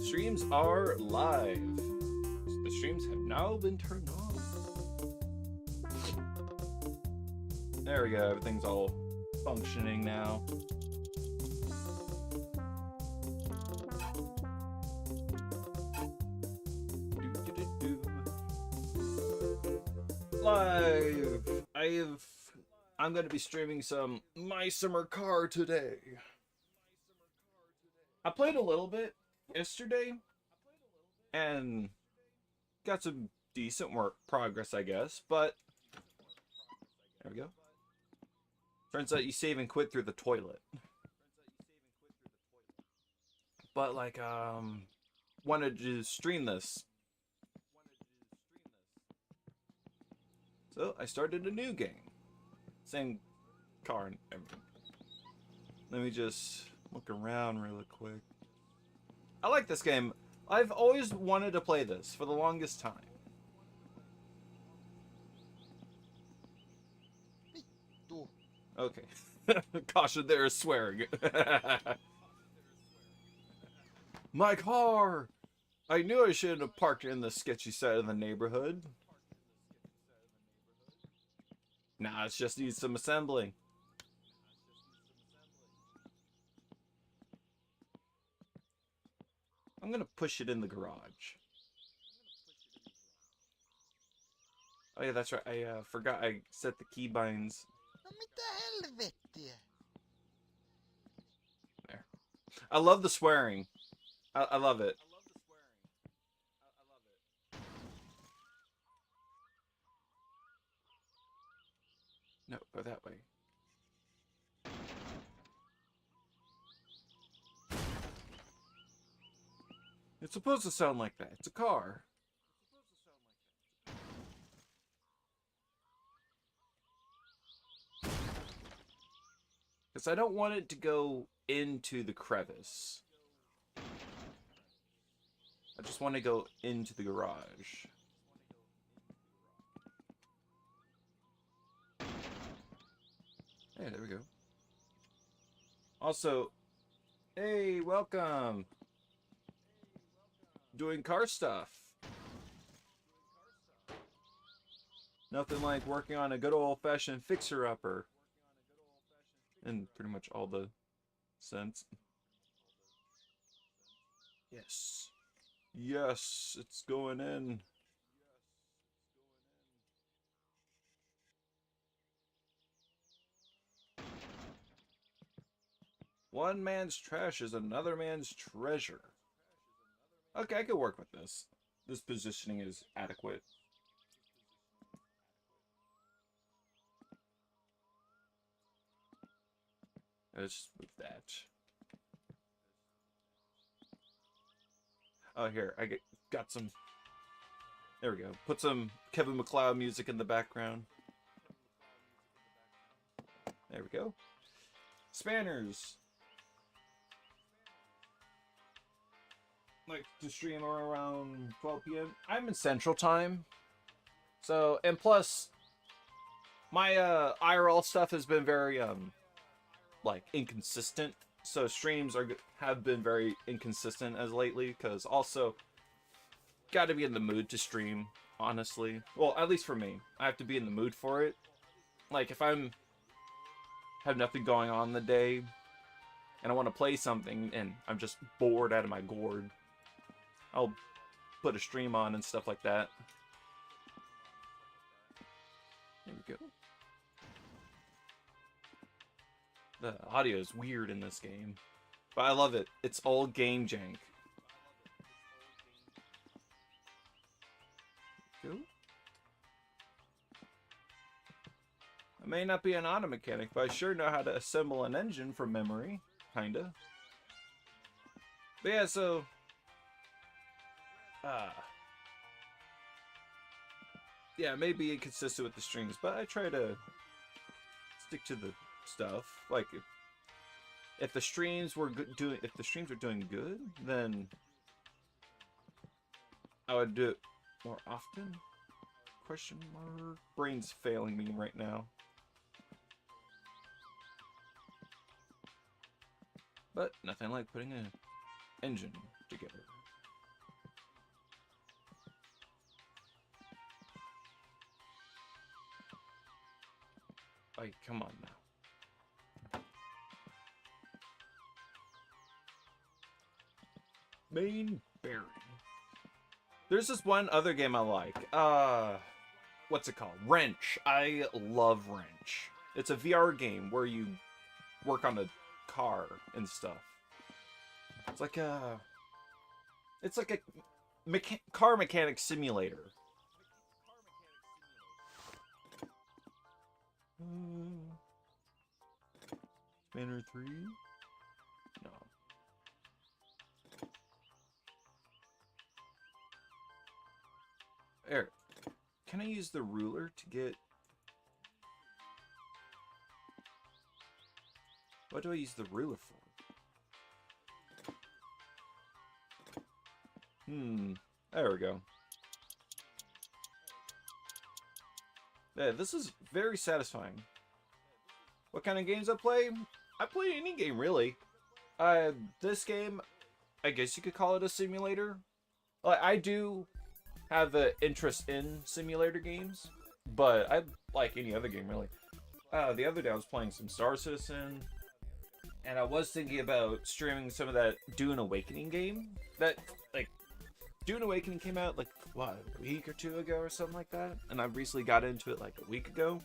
Streams are live. The streams have now been turned on. There we go, everything's all functioning now. Live! I'm going to be streaming some My Summer Car today. I played a little bit yesterday and got some decent progress, I guess, but there we go. Turns out you save and quit through the toilet. But like wanted to stream this. So I started a new game. Same car and everything. Let me just look around really quick. I like this game. I've always wanted to play this for the longest time. Okay. Caution, there is swearing. My car! I knew I shouldn't have parked in the sketchy side of the neighborhood. Nah, it just needs some assembling. I'm gonna push it in the garage. Oh yeah, that's right. I forgot I set the keybinds. There. I love the swearing. I love it. No, go that way. It's supposed to sound like that. It's a car. Because I don't want it to go into the crevice. I just want to go into the garage. Hey, there we go. Also, hey, welcome. Doing car stuff. Nothing like working on a good old-fashioned fixer-upper. In pretty much all the sense. Yes. Yes, it's going in. One man's trash is another man's treasure. Okay, I could work with this. This positioning is adequate. Let's just move that. Oh, here, I got some. There we go. Put some Kevin MacLeod music in the background. There we go. Spanners. Like to stream around 12 p.m. I'm in Central Time. So, and plus, my IRL stuff has been very like inconsistent. So streams have been very inconsistent as lately, because also got to be in the mood to stream, honestly. Well, at least for me, I have to be in the mood for it. Like if have nothing going on the day and I want to play something and I'm just bored out of my gourd, I'll put a stream on and stuff like that. There we go. The audio is weird in this game, but I love it. It's all game jank. Cool. I may not be an auto mechanic, but I sure know how to assemble an engine from memory, kinda. But yeah, so yeah, maybe inconsistent with the streams, but I try to stick to the stuff. Like if the streams were doing good, then I would do it more often. Question mark. Brain's failing me right now. But nothing like putting an engine together. Like, come on now. Main bearing. There's this one other game I like. What's it called? Wrench. I love Wrench. It's a VR game where you work on a car and stuff. It's like a car mechanic simulator. Banner 3? No. Eric, can I use the ruler to get... What do I use the ruler for? There we go. Yeah, this is very satisfying. What kind of games I play? I play any game, really. This game, I guess you could call it a simulator. Like, I do have an interest in simulator games, but I like any other game, really. The other day I was playing some Star Citizen, and I was thinking about streaming some of that Dune Awakening game. That, like, Dune Awakening came out, like, what, a week or two ago or something like that? And I recently got into it, like, a week ago.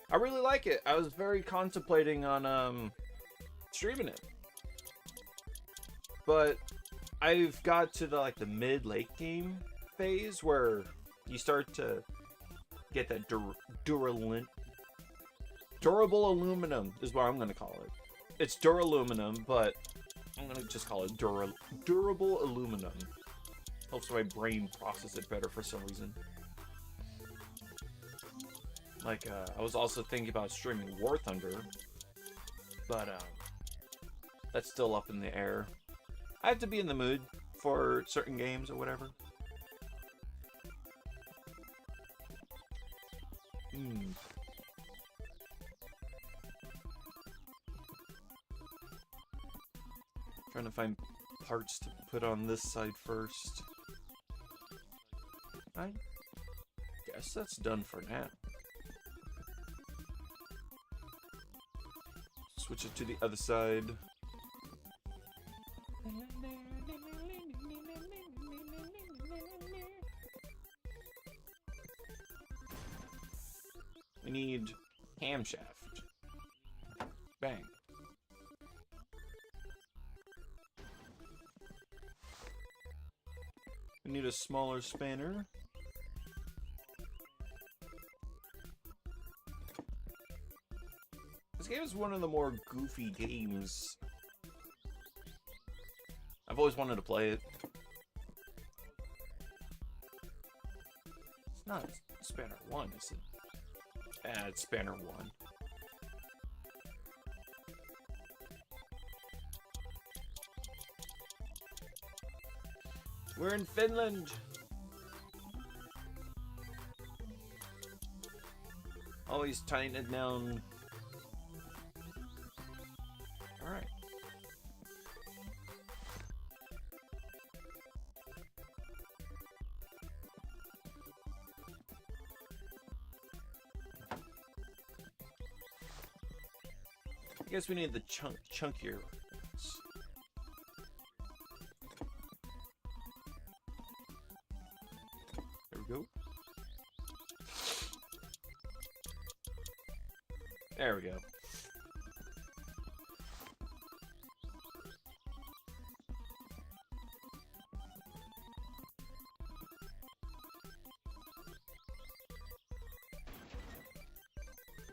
I really like it. I was very contemplating on, streaming it. But I've got to the, like, the mid-late game phase where you start to get that durable aluminum is what I'm going to call it. It's duraluminum, but I'm going to just call it durable aluminum. Helps my brain process it better for some reason. Like, I was also thinking about streaming War Thunder, but that's still up in the air. I have to be in the mood for certain games or whatever. Trying to find parts to put on this side first. I guess that's done for now. Switch it to the other side. We need camshaft. Bang. We need a smaller spanner. This game is one of the more goofy games. I've always wanted to play it. It's not Spanner 1, is it? It's Spanner 1. We're in Finland! Always tying it down. Alright. I guess we need the chunkier ones. There we go. There we go.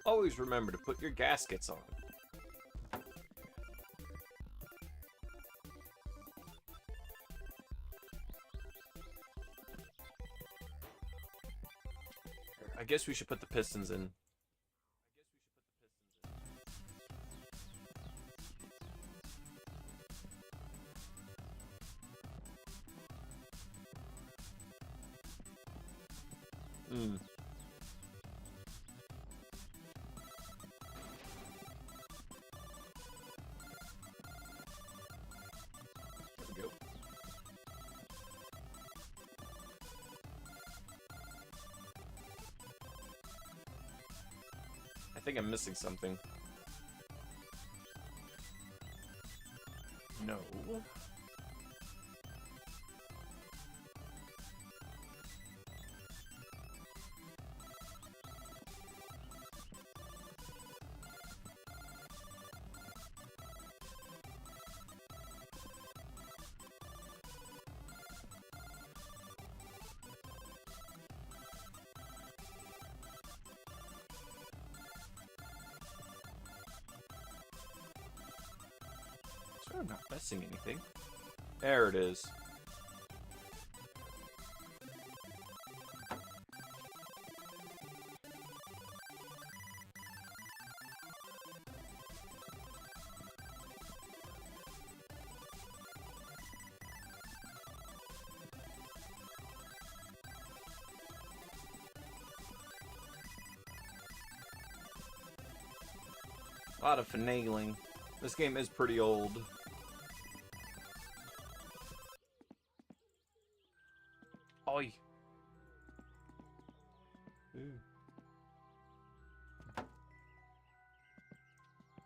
Always remember to put your gaskets on. I guess we should put the pistons in. There we go. think I'm missing something. No. I'm not missing anything. There it is. A lot of finagling. This game is pretty old. Oi.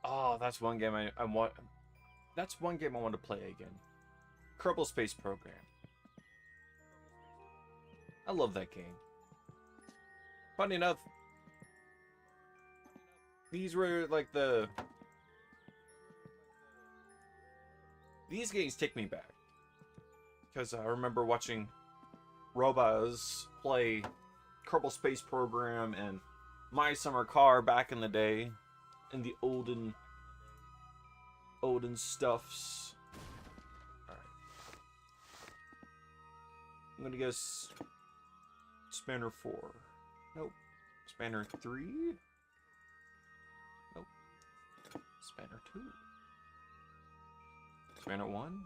Oh, that's one game I want. That's one game I want to play again. Kerbal Space Program. I love that game. Funny enough, these were like these games take me back. Because I remember watching Robaz play Kerbal Space Program and My Summer Car back in the day. In the olden stuffs. Alright. I'm gonna guess Spanner 4. Nope. Spanner 3? Nope. Spanner 2. Spanner 1?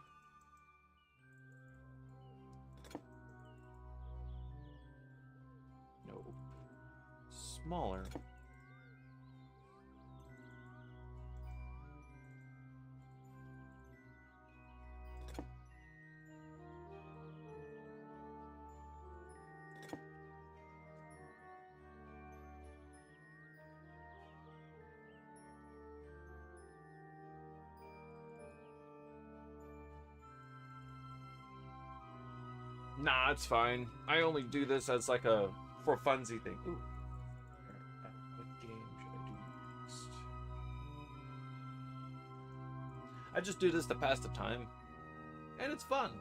Nope. Smaller. Nah, it's fine. I only do this as like a for funsy thing. Ooh. What game should I do next? I just do this to pass the time, and it's fun.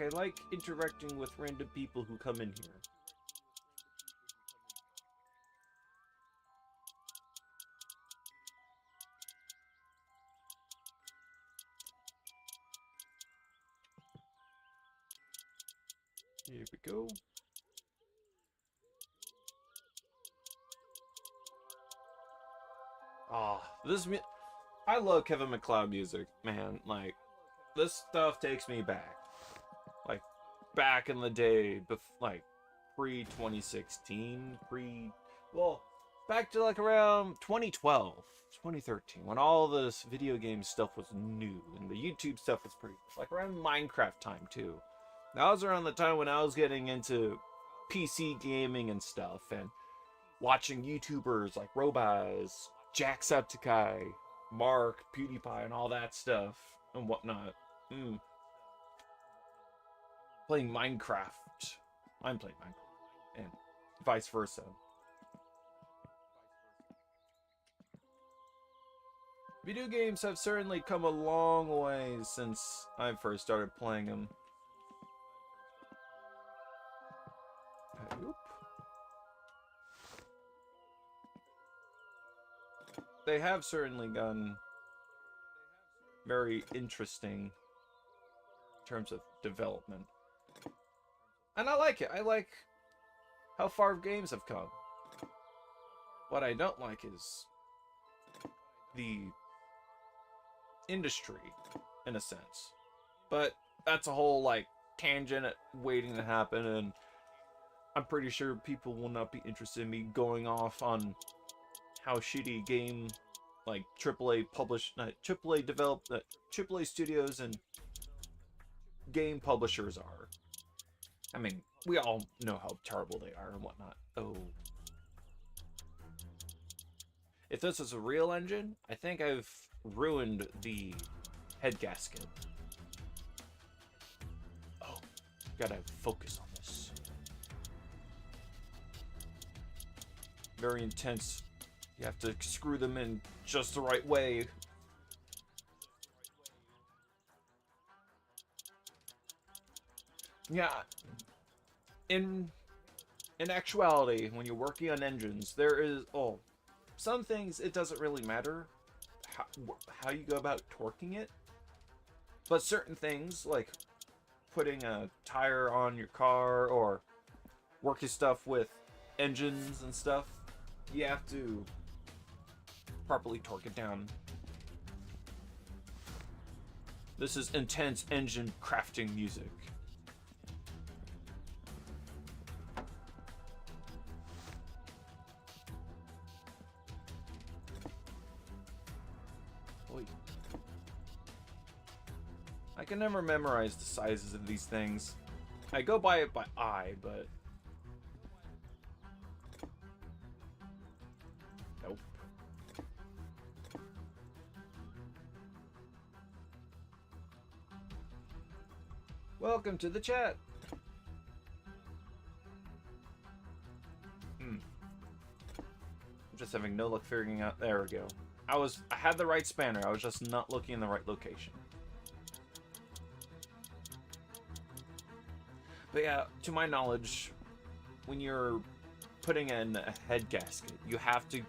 I like interacting with random people who come in here. Here we go. Ah, I love Kevin MacLeod music, man. Like, this stuff takes me back. Like, back in the day, like, pre-2016, well, back to like around 2012, 2013, when all this video game stuff was new, and the YouTube stuff was like around Minecraft time, too. That was around the time when I was getting into PC gaming and stuff, and watching YouTubers like Robaz, Jacksepticeye, Mark, PewDiePie, and all that stuff, and whatnot. Playing Minecraft. I'm playing Minecraft, and vice versa. Video games have certainly come a long way since I first started playing them. Oop. They have certainly gotten very interesting in terms of development. And I like it. I like how far games have come. What I don't like is the industry, in a sense. But that's a whole, like, tangent waiting to happen, and I'm pretty sure people will not be interested in me going off on how shitty game like AAA published, AAA developed, AAA studios and game publishers are. I mean, we all know how terrible they are and whatnot. Oh. If this is a real engine, I think I've ruined the head gasket. Oh, gotta focus on this. Very intense. You have to screw them in just the right way. Yeah. In actuality, when you're working on engines, there is some things it doesn't really matter how you go about torquing it, but certain things like putting a tire on your car or working stuff with engines and stuff, you have to properly torque it down. This is intense engine crafting music. I can never memorize the sizes of these things. I go by it by eye, but... Nope. Welcome to the chat! I'm just having no luck figuring out... There we go. I had the right spanner, I was just not looking in the right location. But yeah, to my knowledge, when you're putting in a head gasket, you have to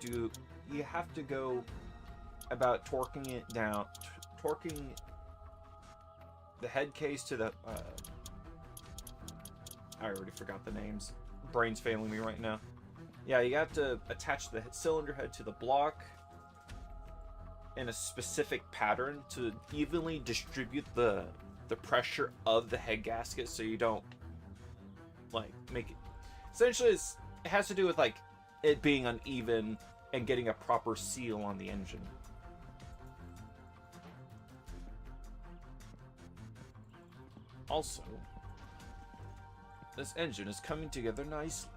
go about torquing it down, torquing the head case to the, I already forgot the names. Brain's failing me right now. Yeah, you have to attach the cylinder head to the block in a specific pattern to evenly distribute the pressure of the head gasket so you don't like make it. Essentially, it has to do with like it being uneven and getting a proper seal on the engine. Also, this engine is coming together nicely.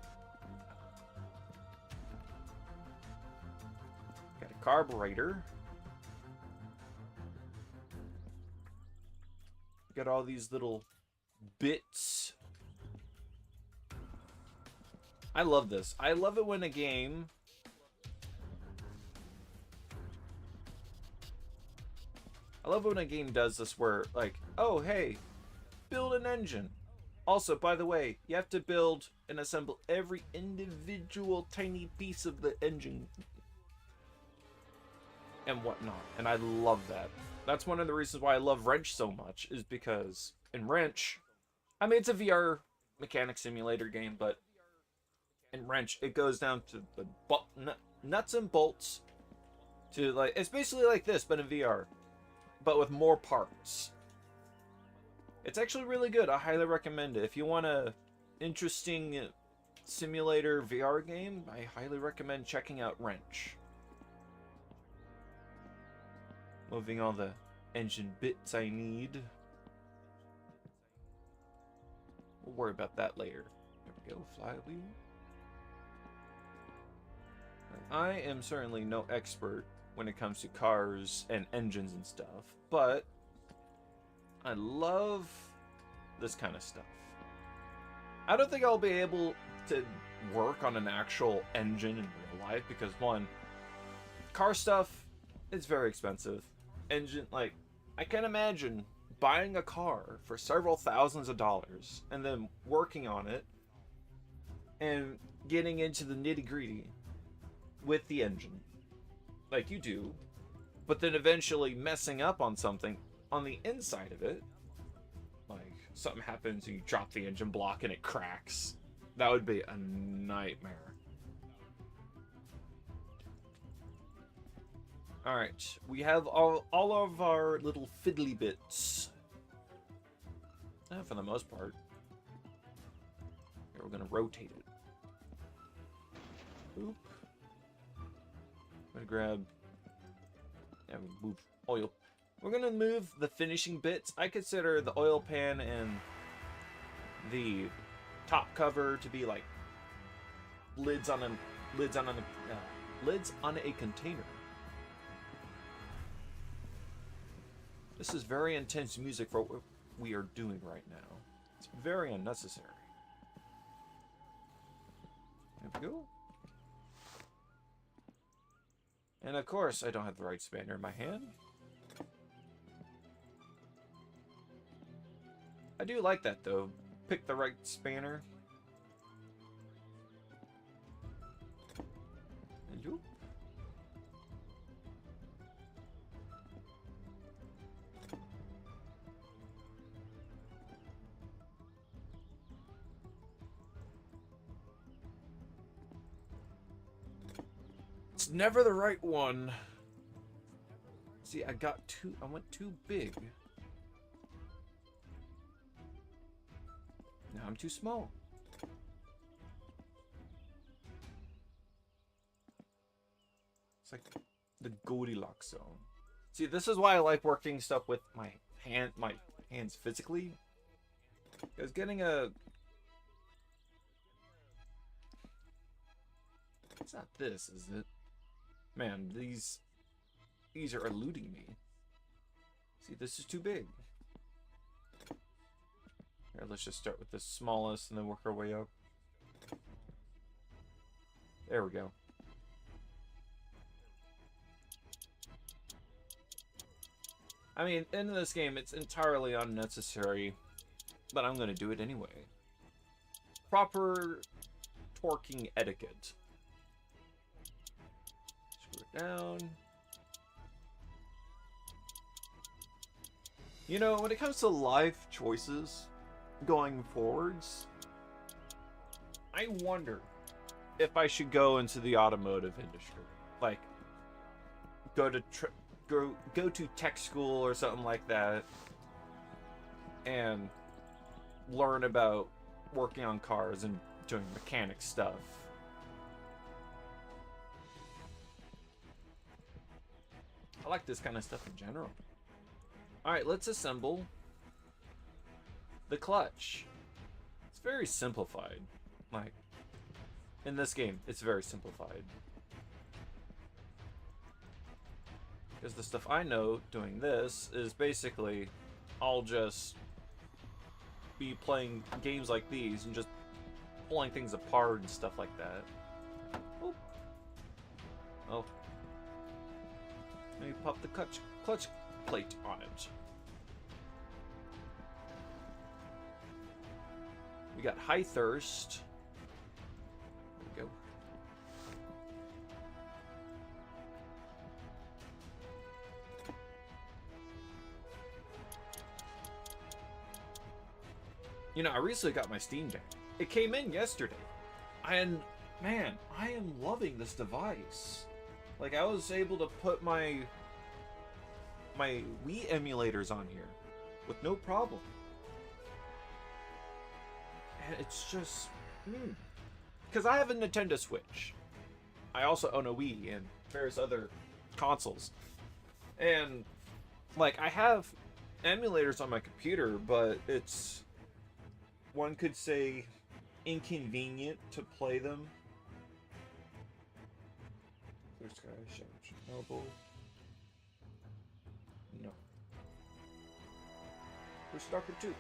Got a carburetor. Got all these little bits. I love this. I love it when a game does this where like, oh hey, build an engine. Also, by the way, you have to build and assemble every individual tiny piece of the engine and whatnot. And I love that. That's one of the reasons why I love Wrench so much, is because in Wrench, I mean, it's a VR mechanic simulator game, but in Wrench, it goes down to the nuts and bolts to like, it's basically like this, but in VR, but with more parts. It's actually really good. I highly recommend it. If you want a interesting simulator VR game, I highly recommend checking out Wrench. Moving all the engine bits I need. We'll worry about that later. There we go, flywheel. I am certainly no expert when it comes to cars and engines and stuff, but I love this kind of stuff. I don't think I'll be able to work on an actual engine in real life because, one, car stuff is very expensive. Engine, like, I can imagine buying a car for several thousands of dollars and then working on it and getting into the nitty-gritty with the engine like you do, but then eventually messing up on something on the inside of it, like something happens and you drop the engine block and it cracks. That would be a nightmare. Alright, we have all of our little fiddly bits. For the most part. Here, we're gonna rotate it. Oop. I'm gonna grab And we move oil. We're gonna move the finishing bits. I consider the oil pan and the top cover to be like lids on a container. This is very intense music for what we are doing right now. It's very unnecessary. There we go. And of course, I don't have the right spanner in my hand. I do like that though. Pick the right spanner. And you. It's never the right one. See, I went too big. Now I'm too small. It's like the Goldilocks zone. See, this is why I like working stuff with my hands physically. Because getting a... It's not this, is it? Man, these are eluding me. See, this is too big. Here, let's just start with the smallest and then work our way up. There we go. I mean, in this game, it's entirely unnecessary, but I'm going to do it anyway. Proper torquing etiquette. Screw it down. You know, when it comes to life choices going forwards, I wonder if I should go into the automotive industry. Like, go to tech school or something like that and learn about working on cars and doing mechanic stuff. I like this kind of stuff in general. Alright, let's assemble the clutch. It's very simplified. Like, in this game, it's very simplified. Because the stuff I know doing this is basically I'll just be playing games like these and just pulling things apart and stuff like that. Oh. Oh. Let me pop the clutch plate on it. We got high thirst. There we go. You know, I recently got my Steam Deck. It came in yesterday. And, man, I am loving this device. Like, I was able to put my Wii emulators on here with no problem. And it's just... Because I have a Nintendo Switch. I also own a Wii and various other consoles. And, like, I have emulators on my computer, but it's... One could say inconvenient to play them. Clear Sky, Chernobyl. No. Where's Stalker 2?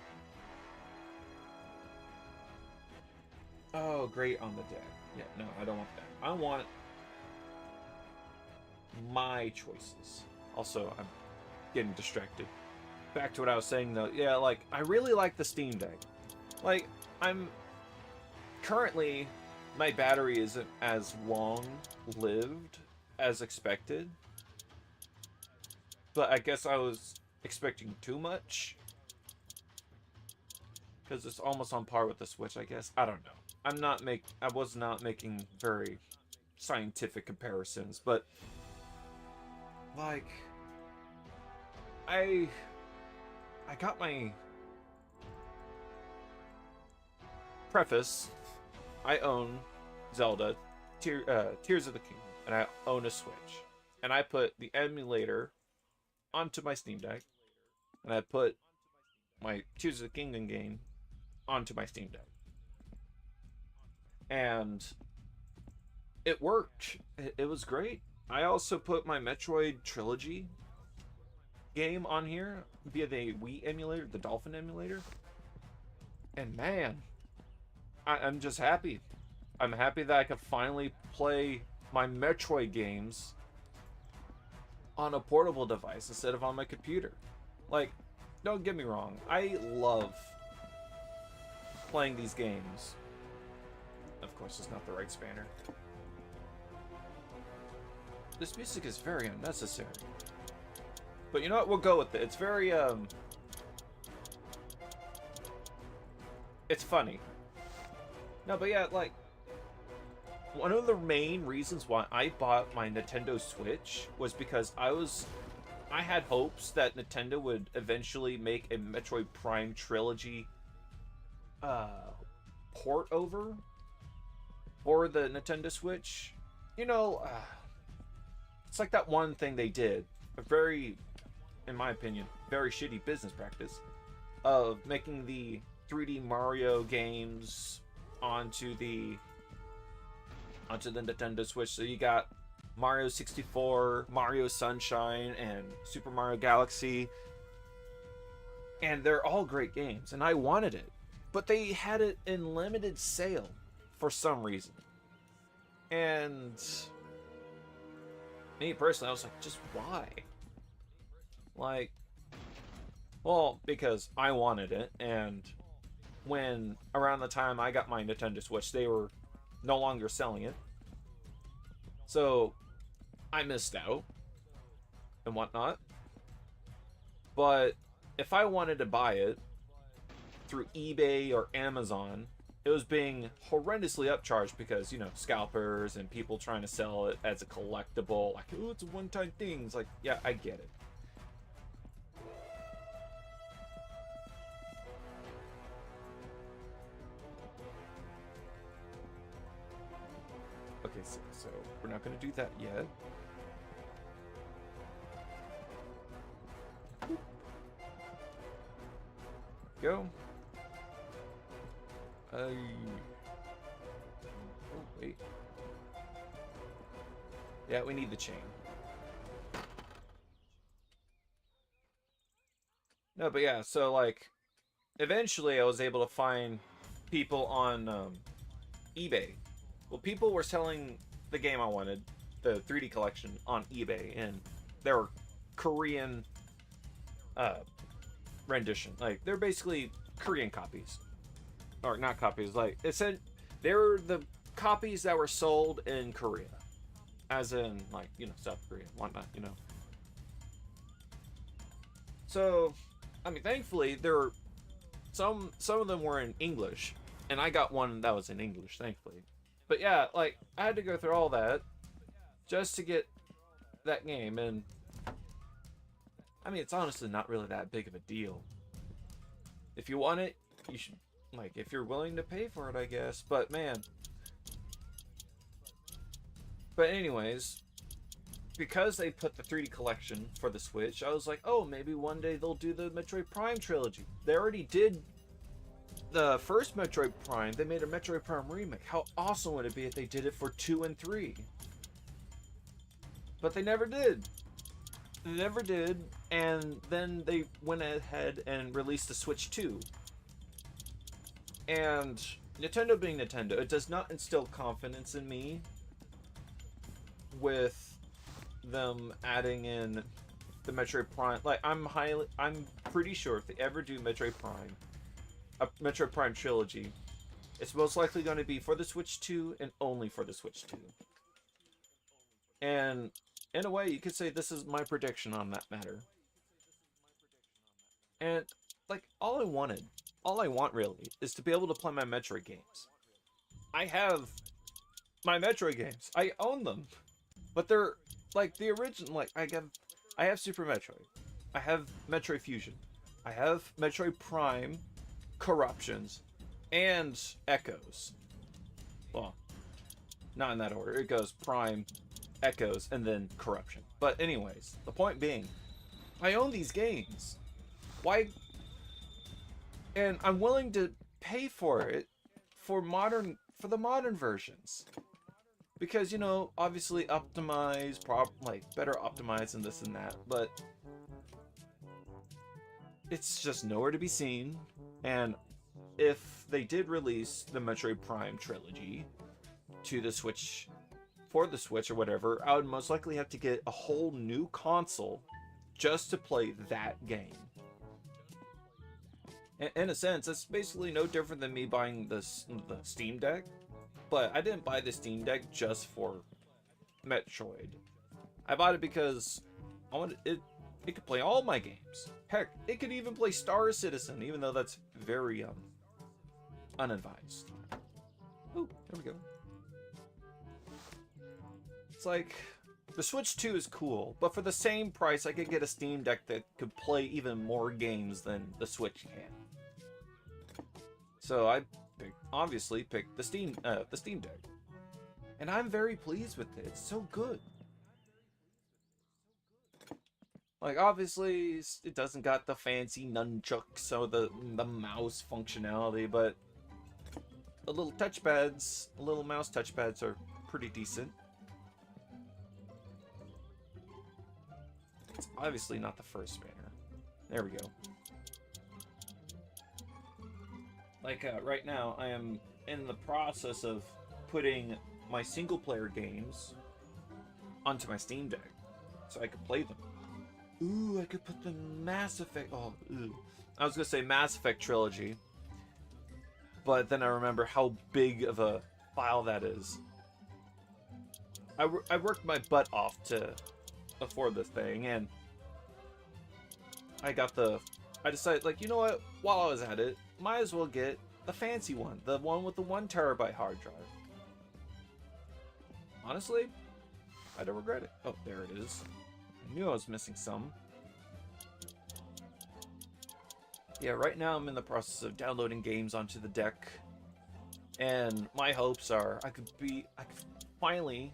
Oh, great on the deck. Yeah, no, I don't want that. I want my choices. Also, I'm getting distracted. Back to what I was saying though. Yeah, like, I really like the Steam Deck. Like, currently, my battery isn't as long-lived as expected. But I guess I was expecting too much. Because it's almost on par with the Switch, I guess. I don't know. I was not making very scientific comparisons, but like I got my preface. I own Zelda Tears of the Kingdom, and I own a Switch. And I put the emulator onto my Steam Deck, and I put my Tears of the Kingdom game onto my Steam Deck, and it worked. It was great. I also put my Metroid Trilogy game on here via the Wii emulator, the Dolphin emulator, and man, I'm just happy. I'm happy that I could finally play my Metroid games on a portable device instead of on my computer. Like, don't get me wrong, I love playing these games. Of course, it's not the right spanner. This music is very unnecessary. But you know what? We'll go with it. It's very, it's funny. No, but yeah, like, one of the main reasons why I bought my Nintendo Switch was because I had hopes that Nintendo would eventually make a Metroid Prime trilogy port over for the Nintendo Switch. You know, it's like that one thing they did, a very, in my opinion, very shitty business practice of making the 3D Mario games onto the Nintendo Switch. So you got Mario 64, Mario Sunshine, and Super Mario Galaxy. And they're all great games, and I wanted it. But they had it in limited sale for some reason. And me personally, I was like, just why? Like, well, because I wanted it, and when around the time I got my Nintendo Switch, they were no longer selling it. So I missed out and whatnot. But if I wanted to buy it through eBay or Amazon, it was being horrendously upcharged because, you know, scalpers and people trying to sell it as a collectible. Like, oh, it's a one-time thing. It's like, yeah, I get it. Okay, so we're not going to do that yet. Go. Oh, wait. Yeah, we need the chain. No, but yeah, so like, eventually I was able to find people on eBay. Well, people were selling the game I wanted, the 3D collection, on eBay, and they were Korean rendition. Like, they're basically Korean copies. Or not copies, like, it said they were the copies that were sold in Korea. As in, like, you know, South Korea, whatnot, you know. So, I mean, thankfully, there were some of them were in English, and I got one that was in English, thankfully. But yeah, like, I had to go through all that just to get that game, and I mean, it's honestly not really that big of a deal. If you want it, you should, like, if you're willing to pay for it, I guess. But man, but anyways, because they put the 3D collection for the Switch, I was like, oh, maybe one day they'll do the Metroid Prime trilogy. They already did the first Metroid Prime. They made a Metroid Prime remake. How awesome would it be if they did it for 2 and 3? But they never did. They never did, and then they went ahead and released the Switch 2. And Nintendo being Nintendo, it does not instill confidence in me with them adding in the Metroid Prime. Like, I'm pretty sure if they ever do Metroid Prime, a Metroid Prime trilogy, it's most likely going to be for the Switch 2 and only for the Switch 2. And in a way, you could say this is my prediction on that matter. And, like, all I want really, is to be able to play my Metroid games. I have my Metroid games. I own them. But they're, like, the original, like, I have Super Metroid. I have Metroid Fusion. I have Metroid Prime, Corruptions, and Echoes. Well, not in that order. It goes Prime, Echoes, and then Corruption. But anyways, the point being, I own these games. Why? And I'm willing to pay for it for the modern versions. Because, you know, obviously optimize, better optimize and this and that, but it's just nowhere to be seen. And if they did release the Metroid Prime trilogy to the Switch, for the Switch or whatever, I would most likely have to get a whole new console just to play that game. In a sense, it's basically no different than me buying the Steam Deck. But I didn't buy the Steam Deck just for Metroid. I bought it because I wanted it. It could play all my games. Heck, it could even play Star Citizen, even though that's very unadvised. Ooh, there we go. It's like the Switch 2 is cool, but for the same price, I could get a Steam Deck that could play even more games than the Switch can. So I obviously picked the Steam Deck, and I'm very pleased with it. It's so good. Like, obviously it doesn't got the fancy nunchucks or the mouse functionality, but the little mouse touchpads are pretty decent. It's obviously not the first banner. There we go. Like, right now, I am in the process of putting my single-player games onto my Steam Deck, so I could play them. Ooh, I could put the Mass Effect... Oh, ooh. I was gonna say Mass Effect Trilogy, but then I remember how big of a file that is. I worked my butt off to afford this thing, and I decided, like, you know what? While I was at it, might as well get the fancy one. The one with the 1 terabyte hard drive. Honestly, I don't regret it. Oh, there it is. I knew I was missing some. Yeah, right now I'm in the process of downloading games onto the deck. And my hopes are I could finally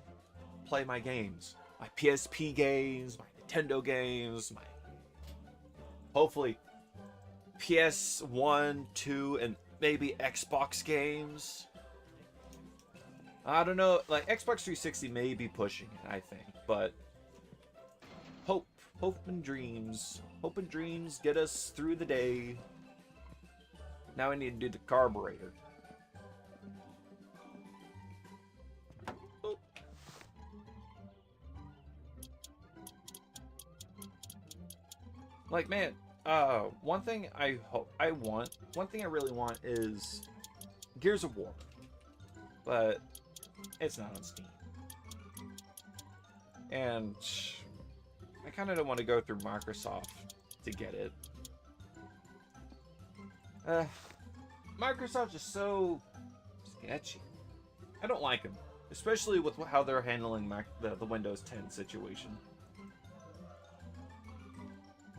play my games. My PSP games, my Nintendo games, my hopefully PS1, 2, and maybe Xbox games. I don't know, like Xbox 360 may be pushing it, I think, but hope and dreams get us through the day. Now I need to do the carburetor. Oh. Like, man, one thing I really want is Gears of War, but it's not on Steam, and I kind of don't want to go through Microsoft to get it. Microsoft is so sketchy. I don't like them, especially with how they're handling the Windows 10 situation.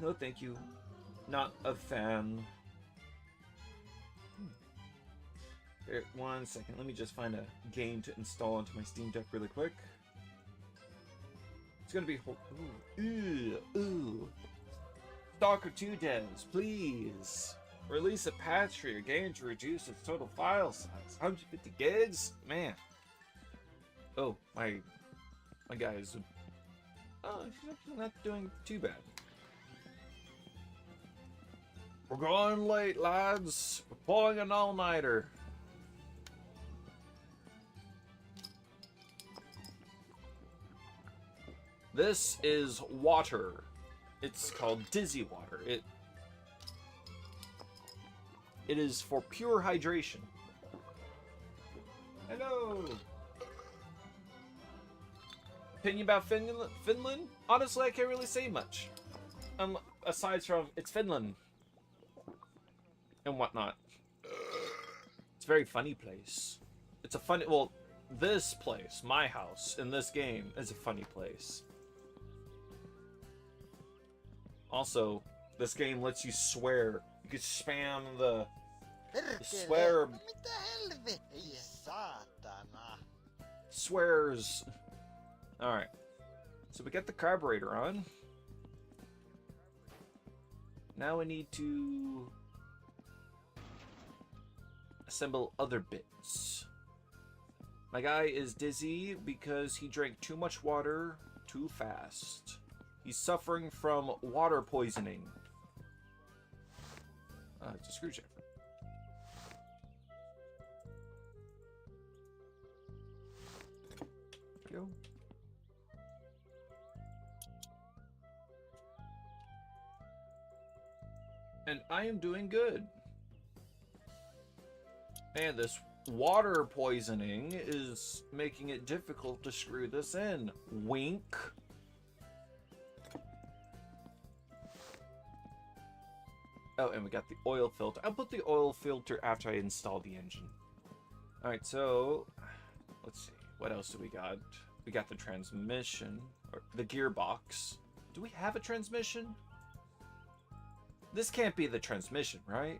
No, thank you. Not a fan. Here, 1 second. Let me just find a game to install onto my Steam Deck really quick. It's gonna be... Ooh. Stalker 2 devs, please. Release a patch for your game to reduce its total file size. 150 gigs? Man. Oh, my guy is... Oh, he's actually not doing too bad. We're going late, lads. We're pulling an all-nighter. This is water. It's called Dizzy Water. It is for pure hydration. Hello. Opinion about Finland? Honestly, I can't really say much. Aside from it's Finland and whatnot. It's a very funny place. It's a funny... Well, this place, my house, in this game, is a funny place. Also, this game lets you swear. You can spam the swear... Swears. Alright. So we get the carburetor on. Now I need to assemble other bits. My guy is dizzy because he drank too much water too fast. He's suffering from water poisoning. It's a screwdriver. There we go. And I am doing good. And this water poisoning is making it difficult to screw this in. Wink. Oh, and we got the oil filter. I'll put the oil filter after I install the engine. Alright, so let's see. What else do we got? We got the transmission, or the gearbox. Do we have a transmission? This can't be the transmission, right?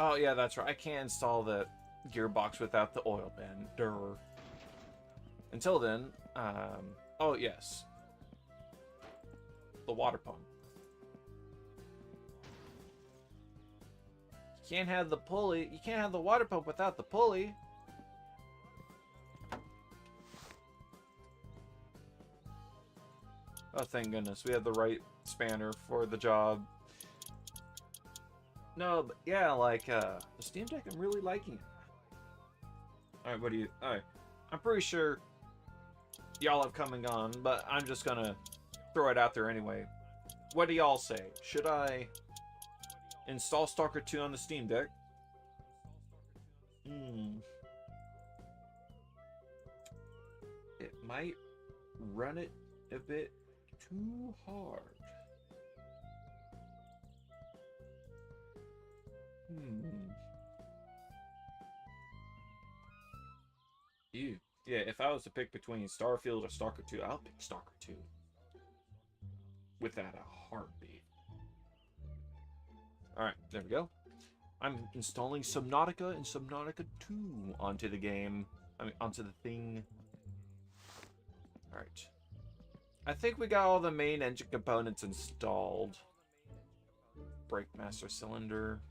Oh, yeah, that's right. I can't install the gearbox without the oil bender. Until then, oh, yes. The water pump. You can't have the pulley. You can't have the water pump without the pulley. Oh, thank goodness. We have the right spanner for the job. No, but yeah, like, the Steam Deck, I'm really liking it. Alright, what do you... Alright, I'm pretty sure y'all have come and gone, but I'm just gonna throw it out there anyway. What do y'all say? Should I install Stalker 2 on the Steam Deck? It might run it a bit too hard. Ew. Yeah, if I was to pick between Starfield or Stalker 2, I'll pick Stalker 2. Without a heartbeat. Alright, there we go. I'm installing Subnautica and Subnautica 2 onto the game. I mean, onto the thing. Alright. I think we got all the main engine components installed. Brake master cylinder.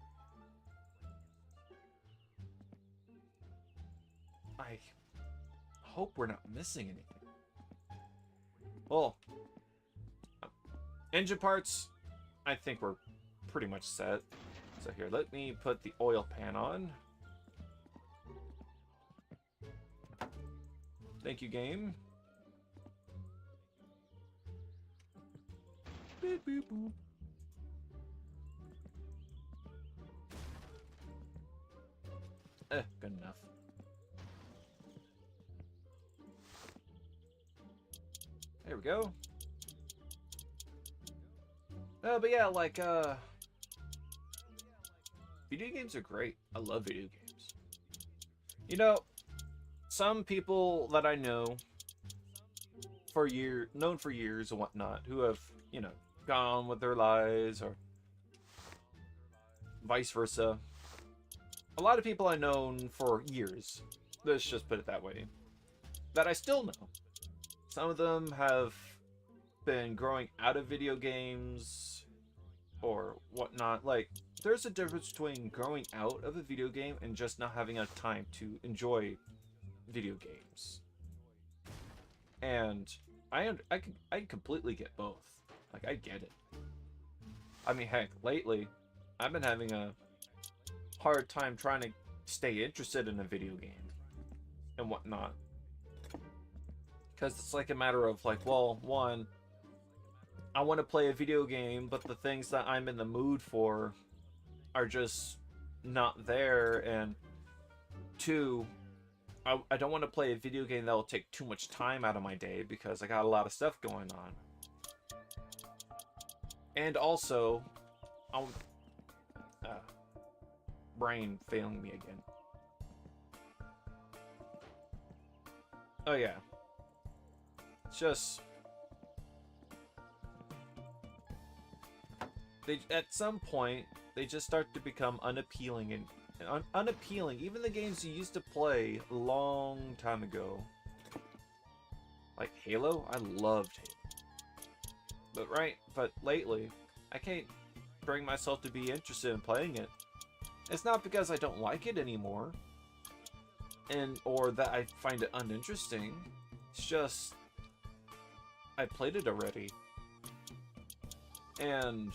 I hope we're not missing anything. Well, engine parts, I think we're pretty much set. So here, let me put the oil pan on. Thank you, game. Beep, beep, boop. Good enough. There we go. But yeah, like, video games are great. I love video games. You know, some people that I know known for years and whatnot, who have, you know, gone with their lives or vice versa. A lot of people I've known for years, let's just put it that way, that I still know. Some of them have been growing out of video games or whatnot. Like, there's a difference between growing out of a video game and just not having enough time to enjoy video games. And I completely get both. Like, I get it. I mean, heck, lately, I've been having a hard time trying to stay interested in a video game and whatnot. Because it's like a matter of, like, well, one, I want to play a video game, but the things that I'm in the mood for are just not there, and two, I don't want to play a video game that will take too much time out of my day because I got a lot of stuff going on. And also, brain failing me again. Oh yeah. It's just... at some point, they just start to become unappealing and unappealing. Even the games you used to play a long time ago, like Halo, I loved Halo. But lately, I can't bring myself to be interested in playing it. It's not because I don't like it anymore, or that I find it uninteresting. It's just I played it already, and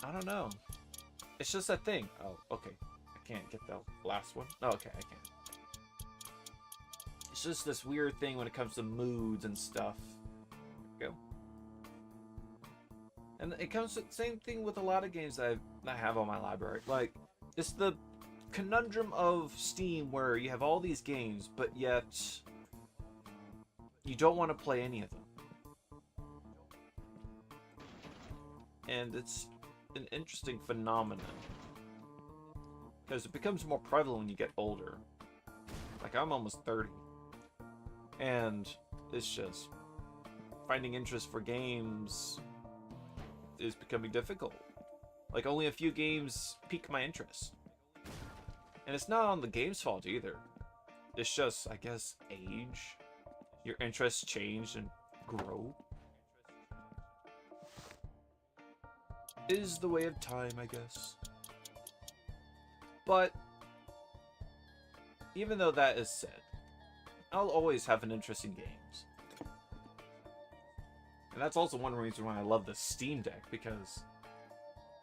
I don't know. It's just a thing. Oh, okay. I can't get the last one. Oh, okay, I can. It's just this weird thing when it comes to moods and stuff. There we go. And it comes to the same thing with a lot of games that I have on my library. Like, it's the conundrum of Steam where you have all these games, but yet you don't want to play any of them. And it's an interesting phenomenon, because it becomes more prevalent when you get older. Like, I'm almost 30, and it's just finding interest for games is becoming difficult. Like, only a few games pique my interest, and it's not on the game's fault either. It's just, I guess, age. Your interests change and grow. Is the way of time, I guess. But even though that is said, I'll always have an interest in games. And that's also one reason why I love the Steam Deck, because,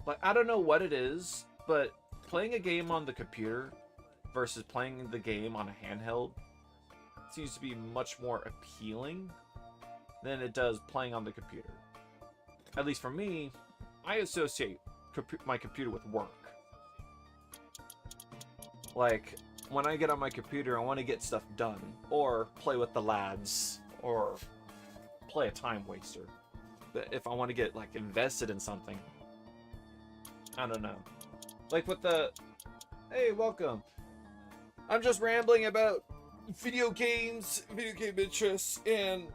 like, I don't know what it is, but playing a game on the computer versus playing the game on a handheld seems to be much more appealing than it does playing on the computer. At least for me, I associate my computer with work. Like, when I get on my computer, I want to get stuff done, or play with the lads, or play a time waster. But if I want to get, like, invested in something, I don't know. Like with the, hey, welcome. I'm just rambling about video games, video game interests, and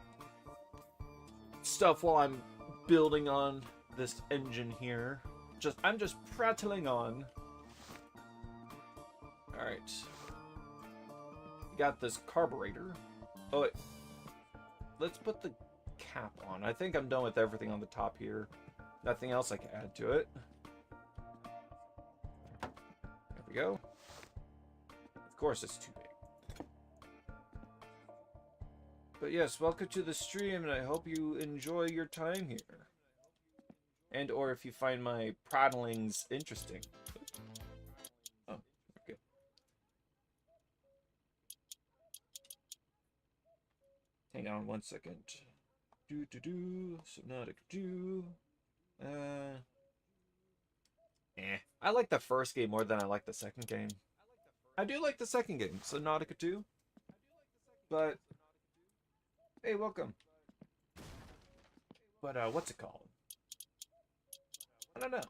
stuff while I'm building on this engine here. I'm just prattling on. Alright. Got this carburetor. Oh, wait. Let's put the cap on. I think I'm done with everything on the top here. Nothing else I can add to it. There we go. Of course, it's too big. But yes, welcome to the stream, and I hope you enjoy your time here. And or if you find my prattlings interesting. Oh, okay. Hang on one second. Subnautica. I like the first game more than I like the second game. I do like the second game, Subnautica 2. But hey, welcome. But what's it called? I don't know.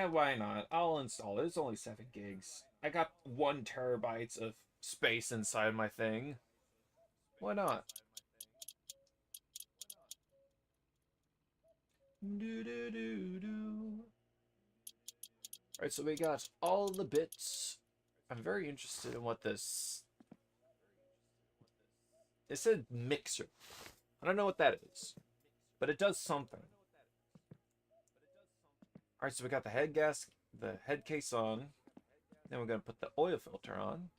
Why not? I'll install it. It's only 7 gigs. I got 1 terabyte of space inside my thing. Why not? Alright, so we got all the bits. I'm very interested in what this... It said mixer. I don't know what that is, but it does something. Alright, so we got the head case on. Then we're going to put the oil filter on.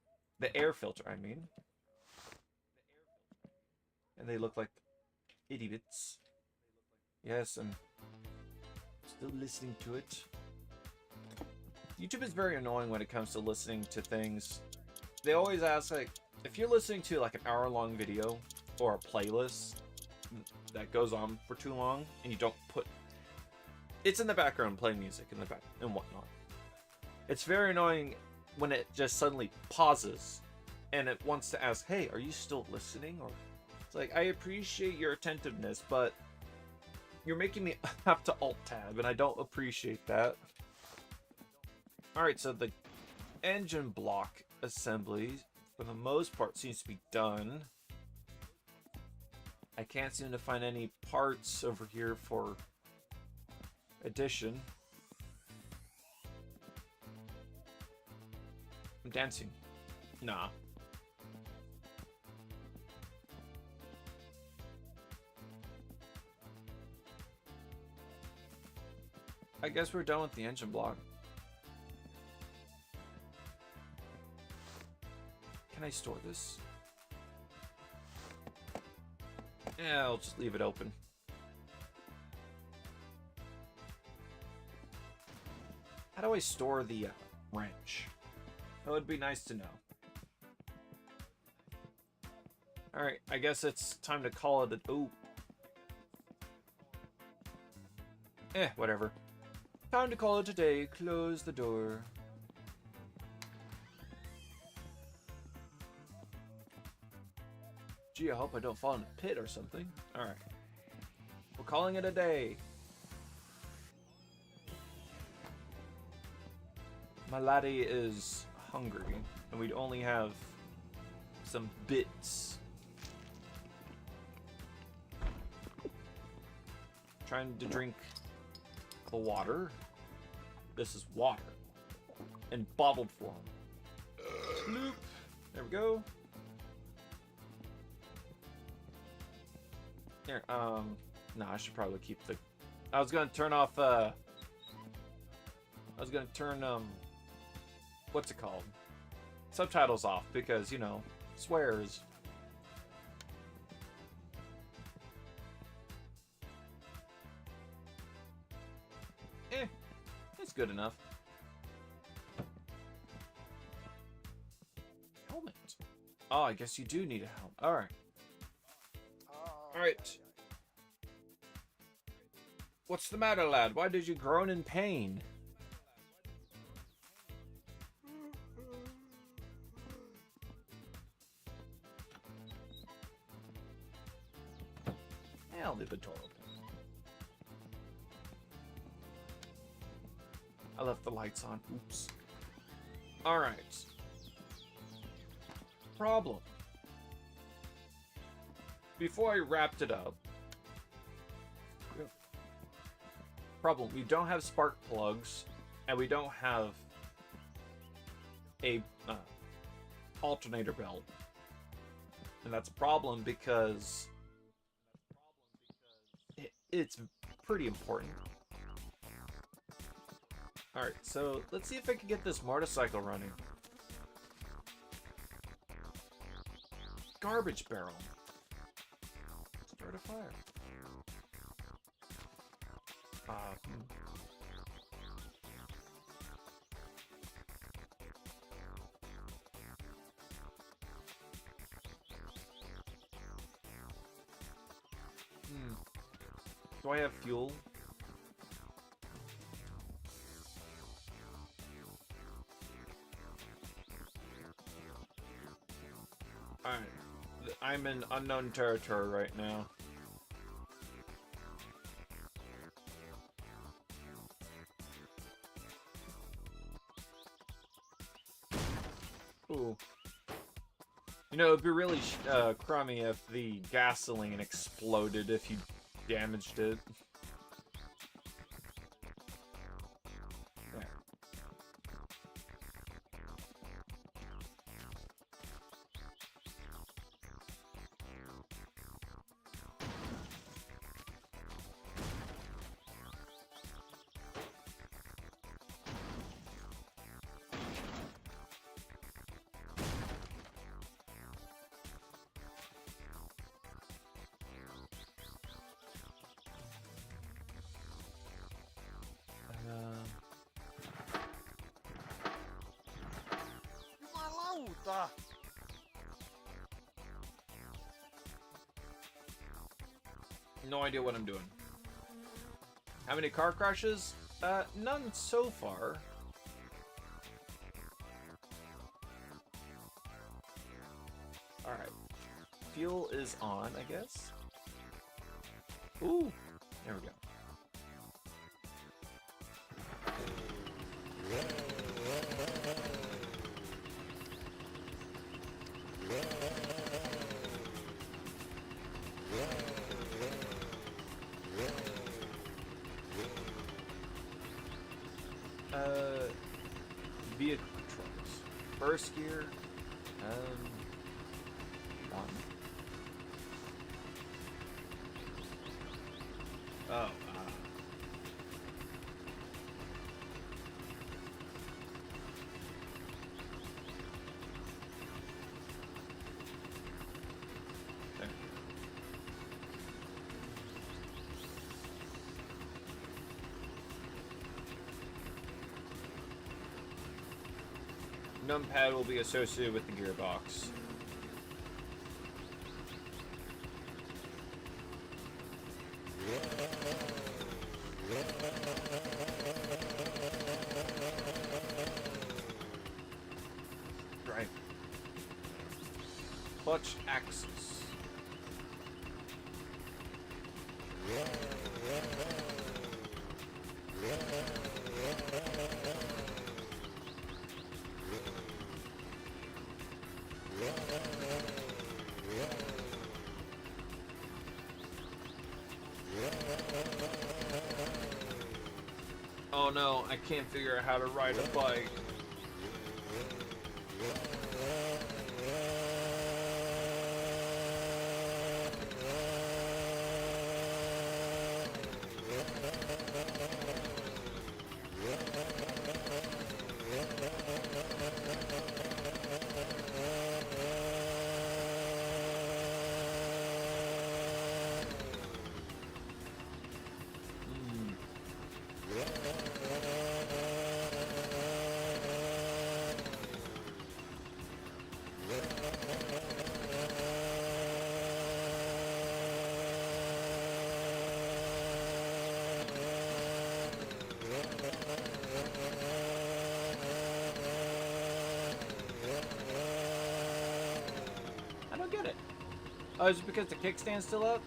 The air filter, I mean. And they look like itty bits. Yes, I'm still listening to it. YouTube is very annoying when it comes to listening to things. They always ask, like, if you're listening to like an hour-long video or a playlist that goes on for too long, and you don't put... It's in the background playing music in the back and whatnot. It's very annoying when it just suddenly pauses and it wants to ask, hey, are you still listening? Or it's like, I appreciate your attentiveness, but you're making me have to alt-tab, and I don't appreciate that. Alright, so the engine block assembly, for the most part, seems to be done. I can't seem to find any parts over here for Edition. I'm dancing. Nah. I guess we're done with the engine block. Can I store this? Yeah, I'll just leave it open. How do I store the wrench? That would be nice to know. Alright, I guess it's time to call it a... Ooh. Whatever. Time to call it a day. Close the door. Gee, I hope I don't fall in a pit or something. Alright. We're calling it a day. My laddie is hungry, and we'd only have some bits. Trying to drink the water. This is water. In bottled form. Bloop. There we go. Here, no, I should probably keep the... I was gonna turn off, I was gonna turn, what's it called? Subtitles off, because, you know, swears. It's good enough. Helmet. Oh, I guess you do need a helmet. Alright. Alright. What's the matter, lad? Why did you groan in pain? Yeah, I'll leave the door open. I left the lights on. Oops. Alright. Problem. Before I wrapped it up. Problem. We don't have spark plugs. And we don't have a alternator belt. And that's a problem because it's pretty important. Alright, so let's see if I can get this motorcycle running. Garbage barrel. Start a fire. Do I have fuel? Alright. I'm in unknown territory right now. Ooh. You know, it'd be really crummy if the gasoline exploded if you damaged it. There. No idea what I'm doing. How many car crashes? None so far. Alright. Fuel is on, I guess. Ooh! There we go. first gear. One. Oh, there. Numpad will be associated with the gearbox. Right. Clutch axis. Oh no, I can't figure out how to ride a bike. I don't get it. Oh, is it because the kickstand's still up?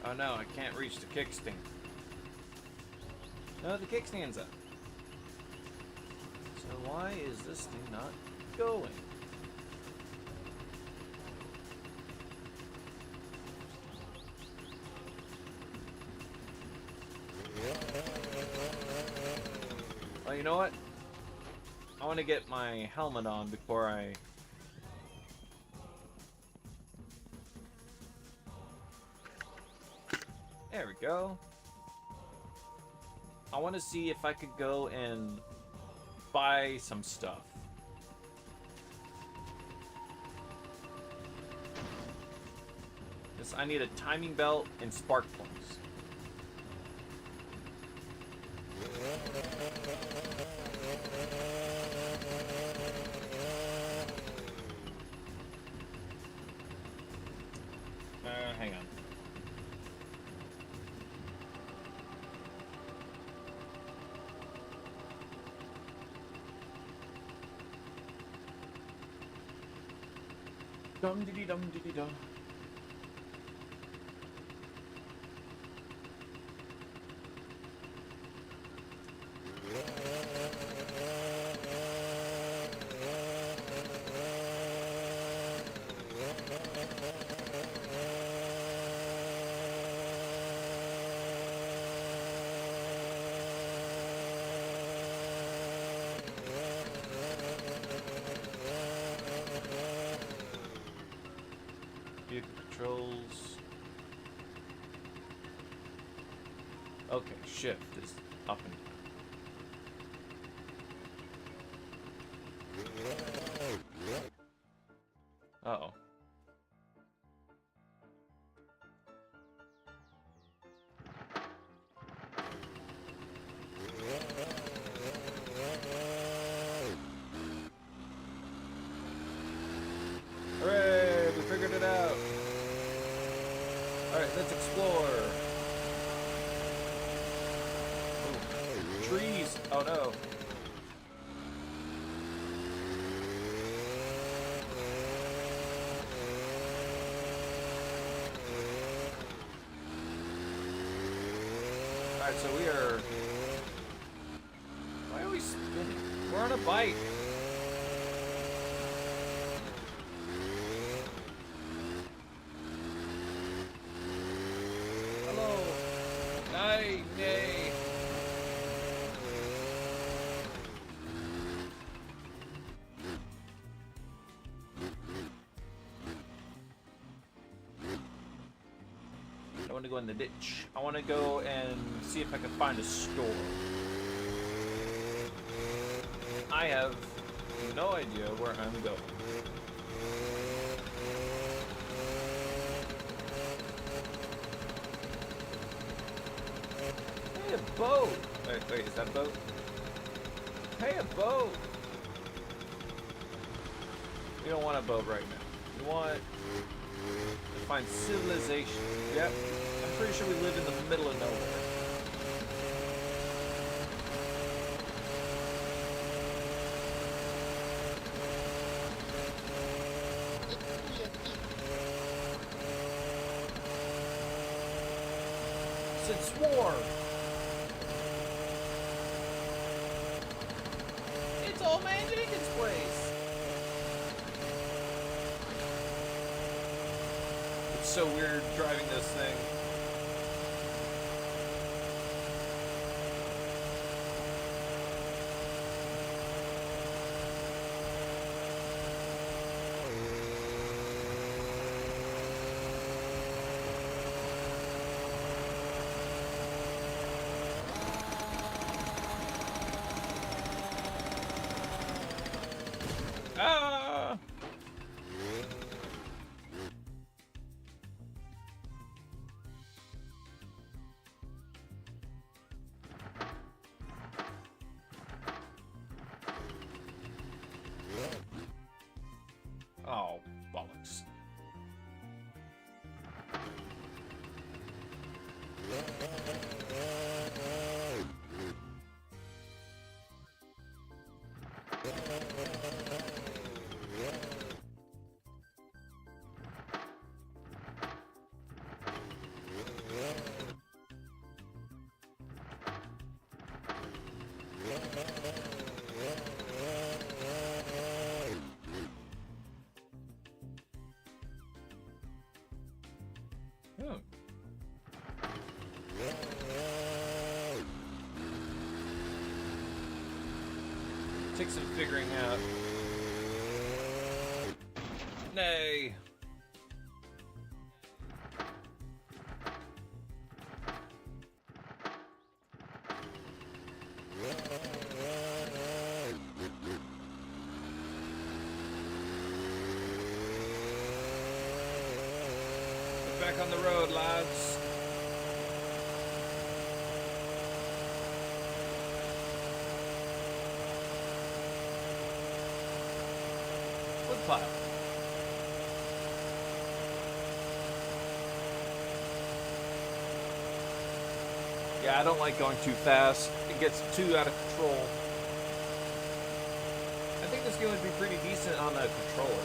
Oh no, I can't reach the kickstand. No, the kickstand's up. So why is this thing not going? Well, you know what? I want to get my helmet on before I... There we go. I want to see if I could go and buy some stuff. Yes, I need a timing belt and spark plugs. Hang on. Dum diddy dum diddy dum. Vehicle controls. Okay, shift is up and down. Uh-oh. Hooray! We figured it out! Alright, let's explore! Ooh. Trees! Oh no! Alright, so we are... Why are we spinning? We're on a bike! Hello! Nay! want to go in the ditch. I want to go and see if I can find a store. I have no idea where I'm going. Hey, a boat! Wait, is that a boat? Hey, a boat! We don't want a boat right now. We want to find civilization. Yep, I'm pretty sure we live in the middle of nowhere. Since war! It's Old Man Jenkins' place! It's so weird driving this thing. Ah! Oh, bollocks. Hmm. Takes some figuring out. Nay. Get back on the road, lads. Woodpile. Yeah, I don't like going too fast. It gets too out of control. I think this game would be pretty decent on a controller.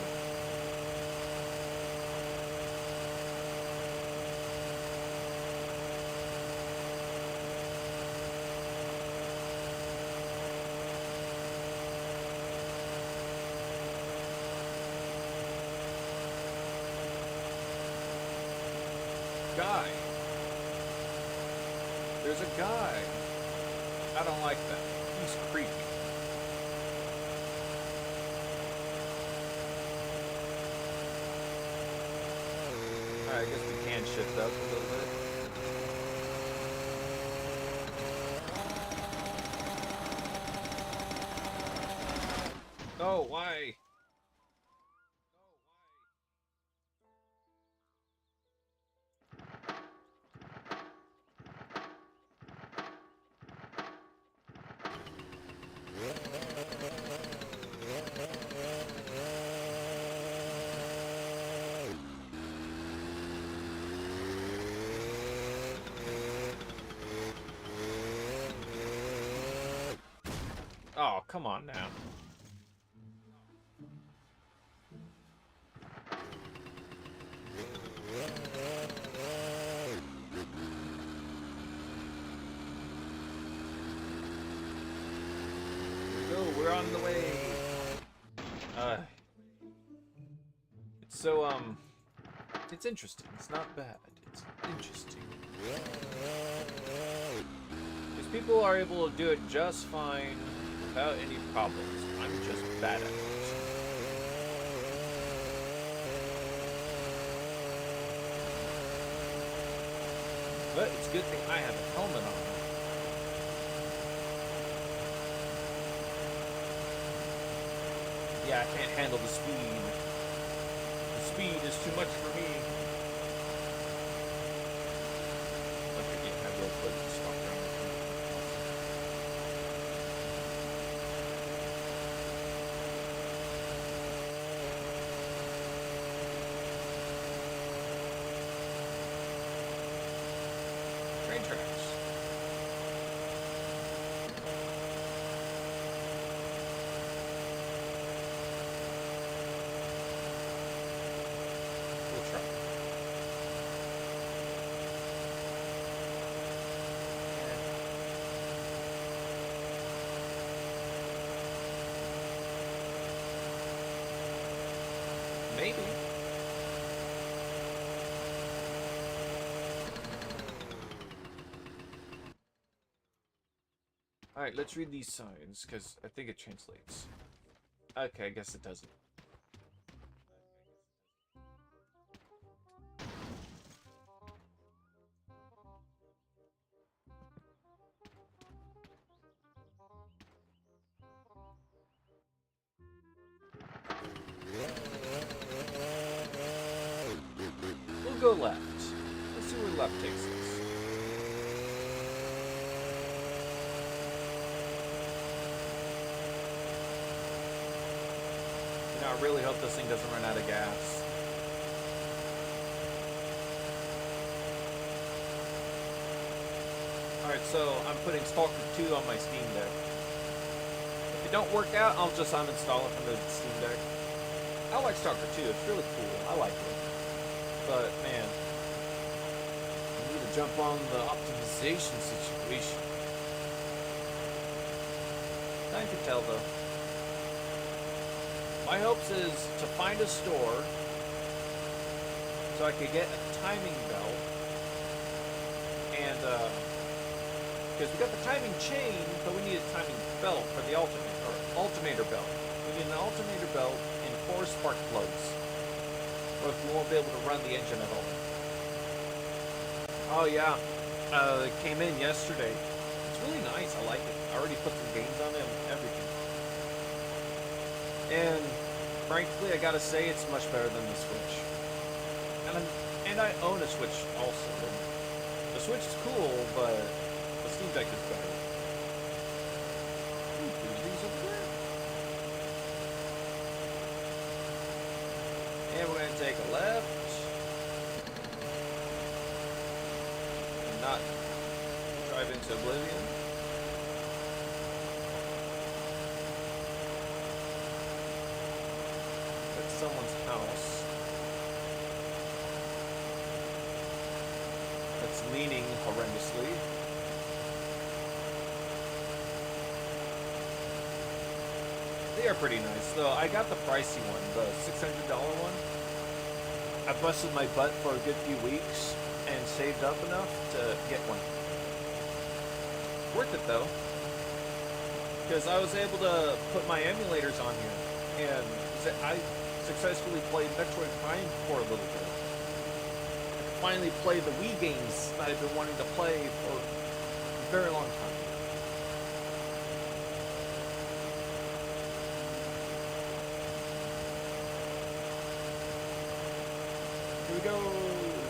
Guy. There's a guy. I don't like that. He's creepy. Alright, I guess we can shift up a little bit. Oh, why? Oh, come on now. Here we go, we're on the way. It's so, it's interesting. It's not bad. It's interesting. Because people are able to do it just fine without any problems. I'm just bad at it. But it's a good thing I have a helmet on. Yeah, I can't handle the speed. The speed is too much for me. Like I can't have real quick to stop around. Train tracks. We'll try. Maybe. Alright, let's read these signs, because I think it translates. Okay, I guess it doesn't. We'll go left. Let's see where left takes us. You know, I really hope this thing doesn't run out of gas. Alright, so I'm putting Stalker 2 on my Steam Deck. If it don't work out, I'll just uninstall it from the Steam Deck. I like Stalker 2, it's really cool. I like it. But, man, I need to jump on the optimization situation. Time to tell, though. My hopes is to find a store so I could get a timing belt. And, because we got the timing chain, but we need a timing belt for the alternator belt. We need an alternator belt and 4 spark plugs, or if we won't be able to run the engine at all. Oh yeah, it came in yesterday. It's really nice. I like it. I already put some games on it and everything. And frankly, I gotta say it's much better than the Switch. And I own a Switch also. The Switch is cool, but the Steam Deck is better. Ooh, there's these over there. And we're gonna take a left. And not drive into oblivion. That's someone's house. That's leaning horrendously. They are pretty nice, though. I got the pricey one, the $600 one. I busted my butt for a good few weeks and saved up enough to get one. Worth it, though. Because I was able to put my emulators on here. And I successfully played Metroid Prime for a little bit. I could finally play the Wii games that I've been wanting to play for a very long time. Here we go.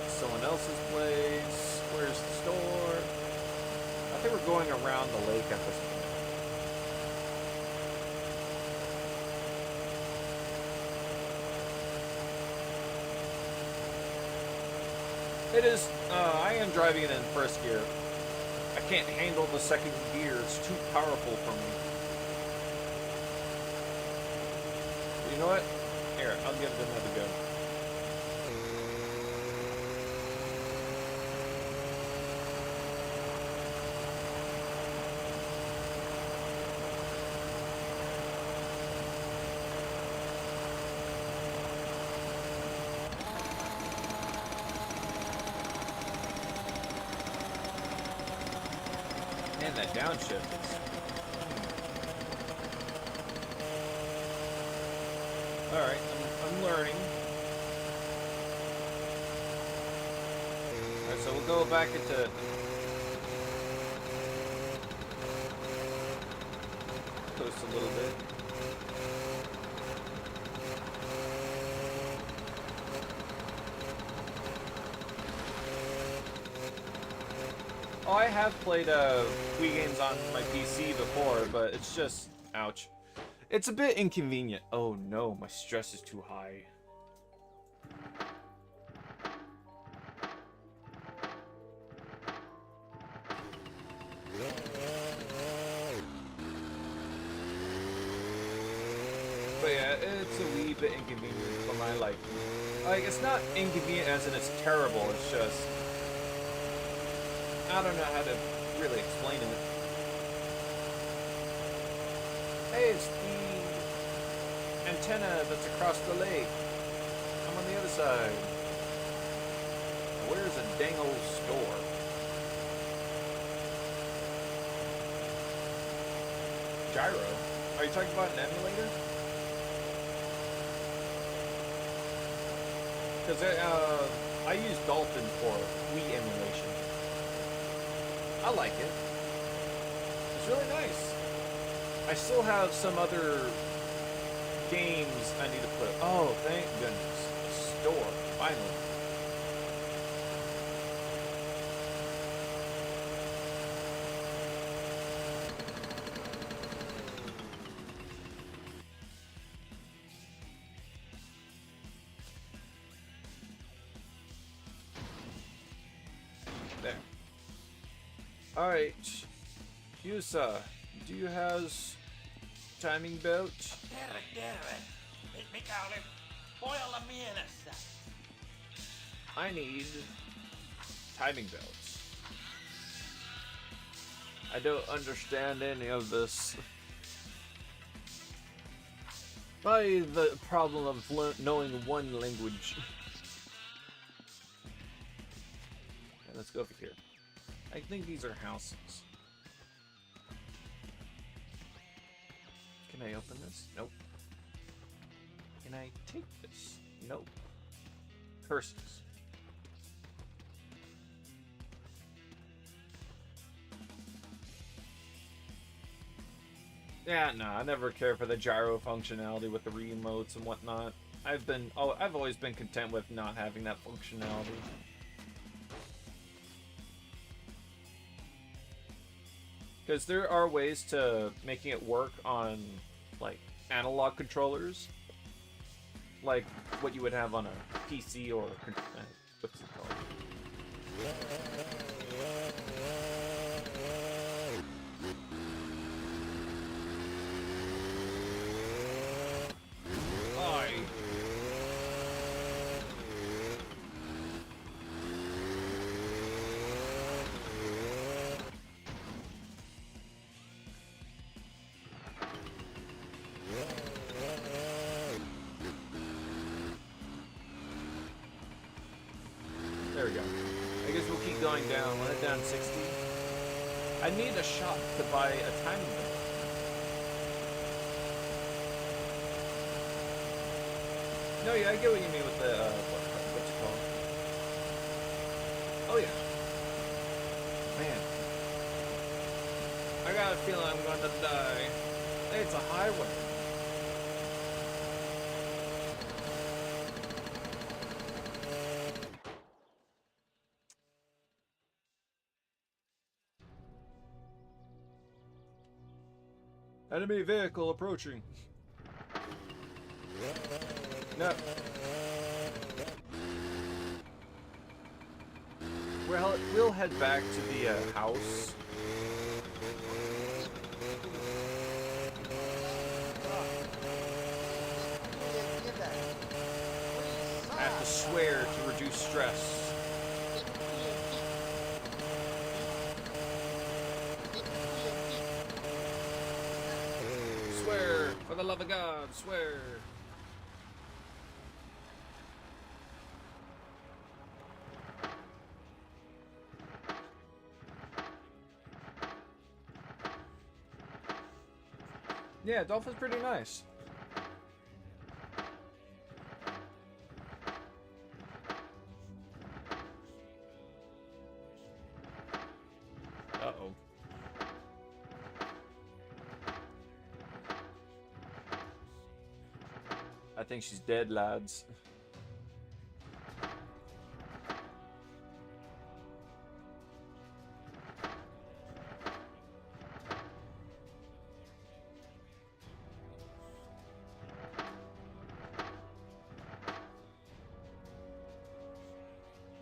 Someone else's place. Where's the store? I think we're going around the lake at this point. It is, I am driving it in first gear. I can't handle the second gear. It's too powerful for me. You know what? Here, I'll give it another go. Man, that downshift is... Alright, I'm learning. I so we'll go back into... Coast a little bit. Oh, I have played Wii games on my PC before, but it's just... Ouch. It's a bit inconvenient. Oh no, my stress is too high. But yeah, it's a wee bit inconvenient for my liking. Like, it's not inconvenient as in it's terrible, it's just... I don't know how to really explain it. Hey, it's the antenna that's across the lake. I'm on the other side. Where's a dang old store? Gyro? Are you talking about an emulator? Because I use Dolphin for Wii emulation. I like it. It's really nice. I still have some other games I need to put. Oh, thank goodness. A store, finally. There. Alright. Yusa, do you have timing belt? I need timing belts. I don't understand any of this. By the problem of knowing one language. Okay, let's go over here. I think these are houses. Can I open this? Nope. Can I take this? Nope. Curses. Yeah, no, I never care for the gyro functionality with the remotes and whatnot. I've always been content with not having that functionality. Because there are ways to making it work on, like, analog controllers. Like what you would have on a PC or... what's it called? There we go. I guess we'll keep going down. We'll head down 60. I need a shop to buy a timing belt. No, yeah, I get what you mean with the, what's it called? Oh, yeah. Man. I got a feeling I'm going to die. Hey, it's a highway. Enemy vehicle approaching. No. We'll head back to the house. I have to swear to reduce stress. Swear, for the love of God, swear. Yeah, Dolphin's pretty nice. I think she's dead, lads.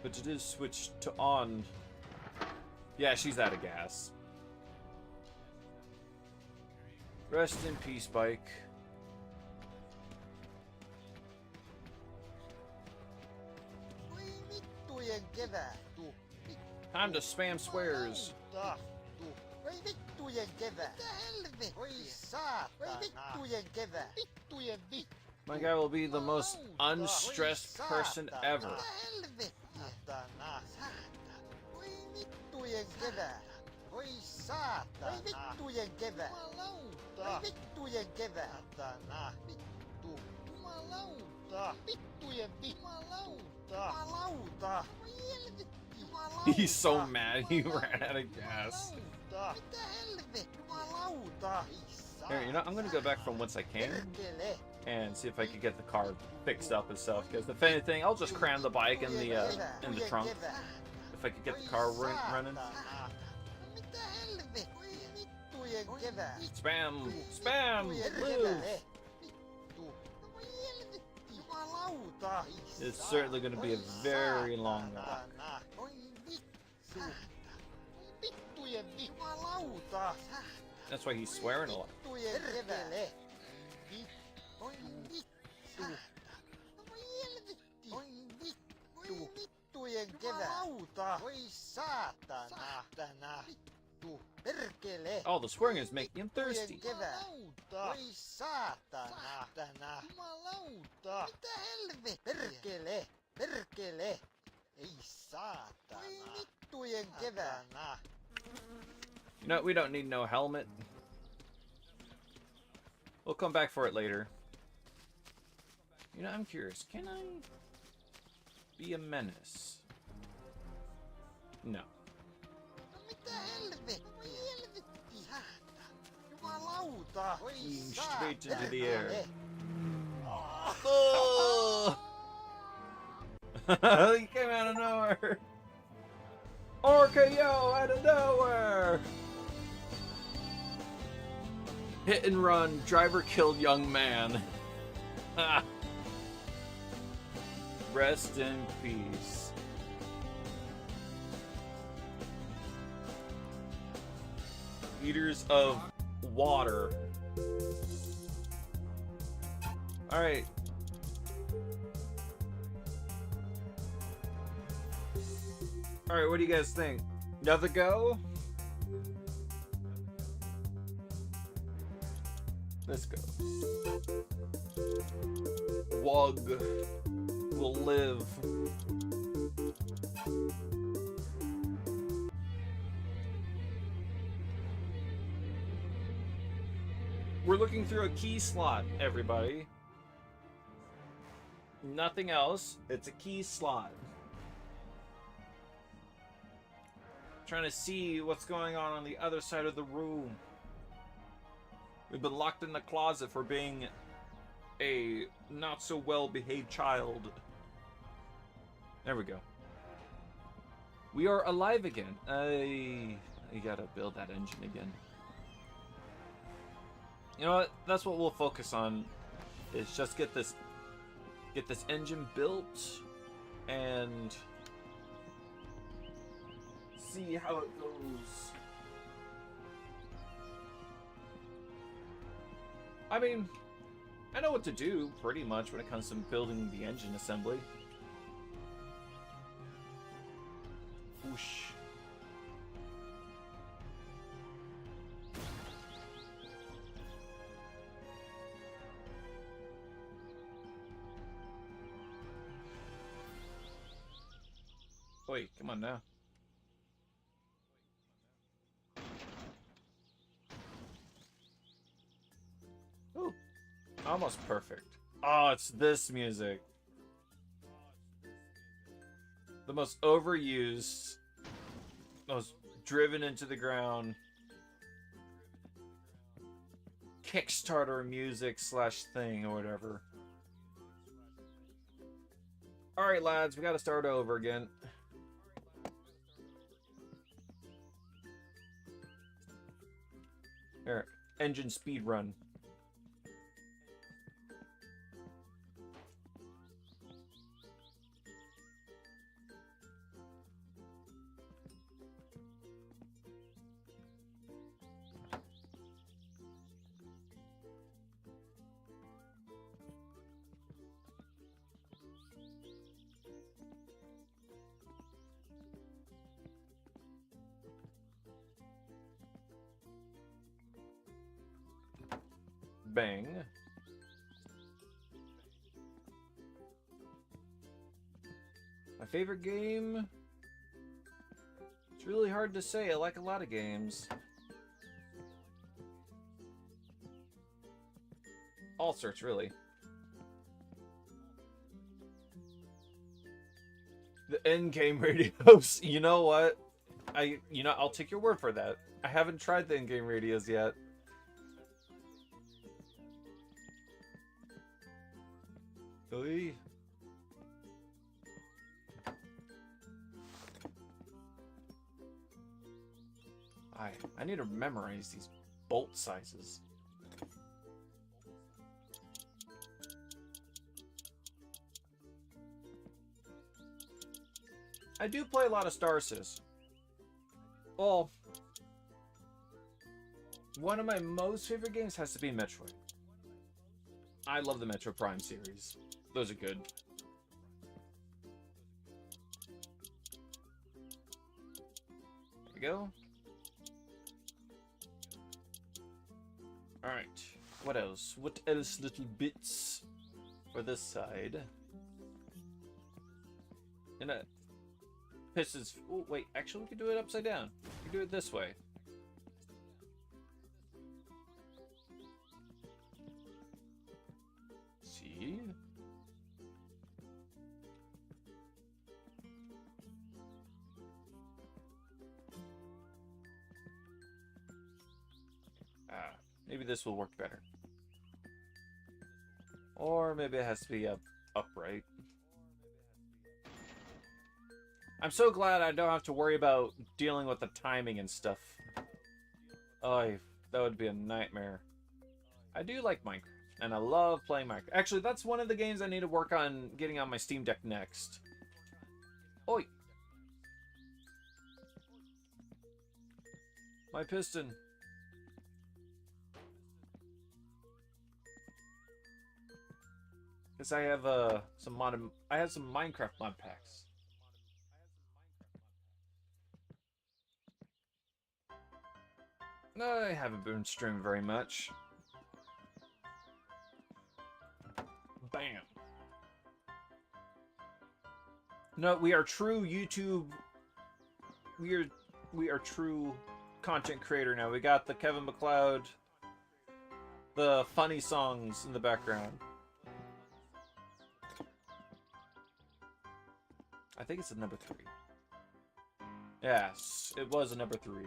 But it is switched to on. Yeah, she's out of gas. Rest in peace, bike. Time to spam swears. My guy will be the most unstressed person ever. He's so mad he ran out of gas. Here, you know, I'm gonna go back from whence I came and see if I could get the car fixed up and stuff. Because if anything, I'll just cram the bike in the trunk. If I could get the car running. Spam! Spam! Move! It's certainly going to be a very long walk. That's why he's swearing a lot. Oh, the swearing is making him thirsty. You know, we don't need no helmet. We'll come back for it later. You know, I'm curious. Can I be a menace? No. Straight into the air. Oh! He came out of nowhere. RKO out of nowhere. Hit and run. Driver killed young man. Rest in peace. Liters of water. Alright. Alright, what do you guys think? Another go? Let's go. Wug will live. We're looking through a key slot, everybody. Nothing else. It's a key slot. Trying to see what's going on the other side of the room. We've been locked in the closet for being a not so well behaved child. There we go. We are alive again. I gotta build that engine again. You know what? That's what we'll focus on. Is just get this engine built and see how it goes. I mean, I know what to do pretty much when it comes to building the engine assembly. Whoosh. Wait, come on now. Ooh, almost perfect. Oh, it's this music. The most overused, most driven into the ground Kickstarter music slash thing or whatever. Alright, lads, we gotta start over again. Here, engine speed run. Bang. My favorite game? It's really hard to say. I like a lot of games. All sorts, really. The end game radios. You know what? I'll take your word for that. I haven't tried the end game radios yet. Oy. I need to memorize these bolt sizes. I do play a lot of Star Citizen. Well, one of my most favorite games has to be Metroid. I love the Metro Prime series. Those are good. There we go. Alright. What else? What else, little bits for this side? And it pisses... Oh, wait. Actually, we can do it upside down. We can do it this way. See? Maybe this will work better. Or maybe it has to be upright. I'm so glad I don't have to worry about dealing with the timing and stuff. Oh, that would be a nightmare. I do like Minecraft, and I love playing Minecraft. Actually, that's one of the games I need to work on getting on my Steam Deck next. Oi! My piston. Because I have some Minecraft mod packs. No, I haven't been streaming very much. Bam. No, we are true YouTube. We are true content creator now. We got the Kevin MacLeod, the funny songs in the background. I think it's a number 3. Yes, it was a number 3.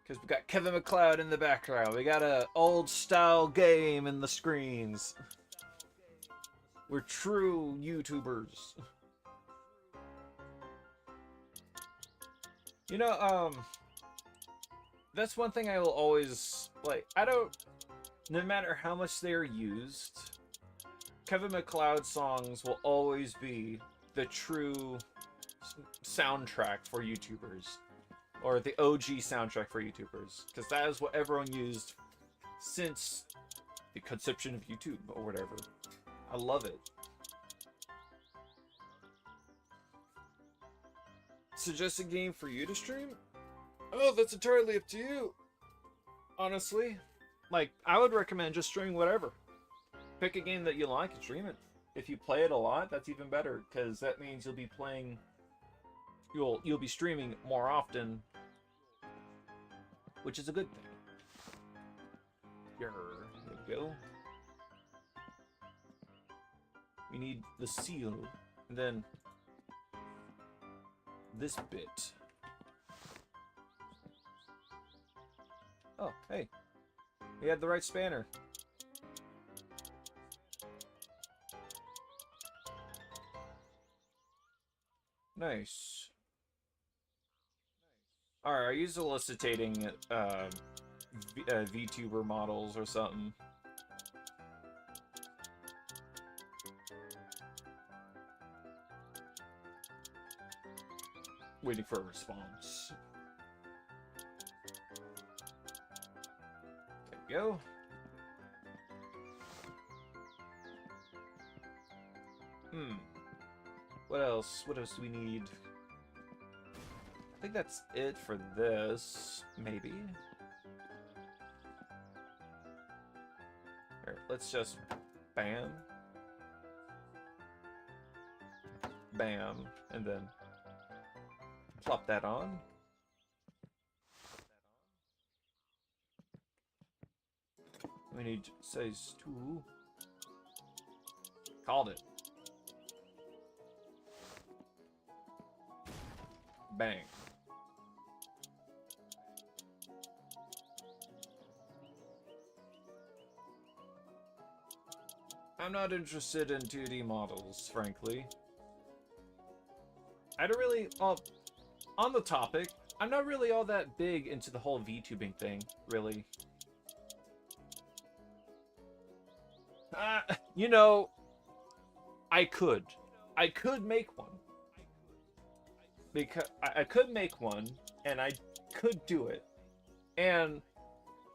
Because we got Kevin MacLeod in the background. We got a old style game in the screens. We're true YouTubers. You know, that's one thing I will always, like, no matter how much they're used, Kevin MacLeod songs will always be the true soundtrack for YouTubers. Or the OG soundtrack for YouTubers. Because that is what everyone used since the conception of YouTube or whatever. I love it. Suggest a game for you to stream? Oh, that's entirely up to you. Honestly. Like, I would recommend just streaming whatever. Pick a game that you like and stream it. If you play it a lot, that's even better. Because that means you'll be playing... You'll be streaming more often. Which is a good thing. There we go. We need the seal. And then... this bit. Oh, hey. We had the right spanner. Nice. Alright, are you soliciting VTuber models or something? Waiting for a response. There we go. What else? What else do we need? I think that's it for this, maybe. Here, let's just bam. Bam. And then plop that on. We need size 2. Called it. Bang. I'm not interested in 2D models, frankly. I don't really... on the topic, I'm not really all that big into the whole VTubing thing, really. You know, I could make one. Because I could make one, and I could do it. And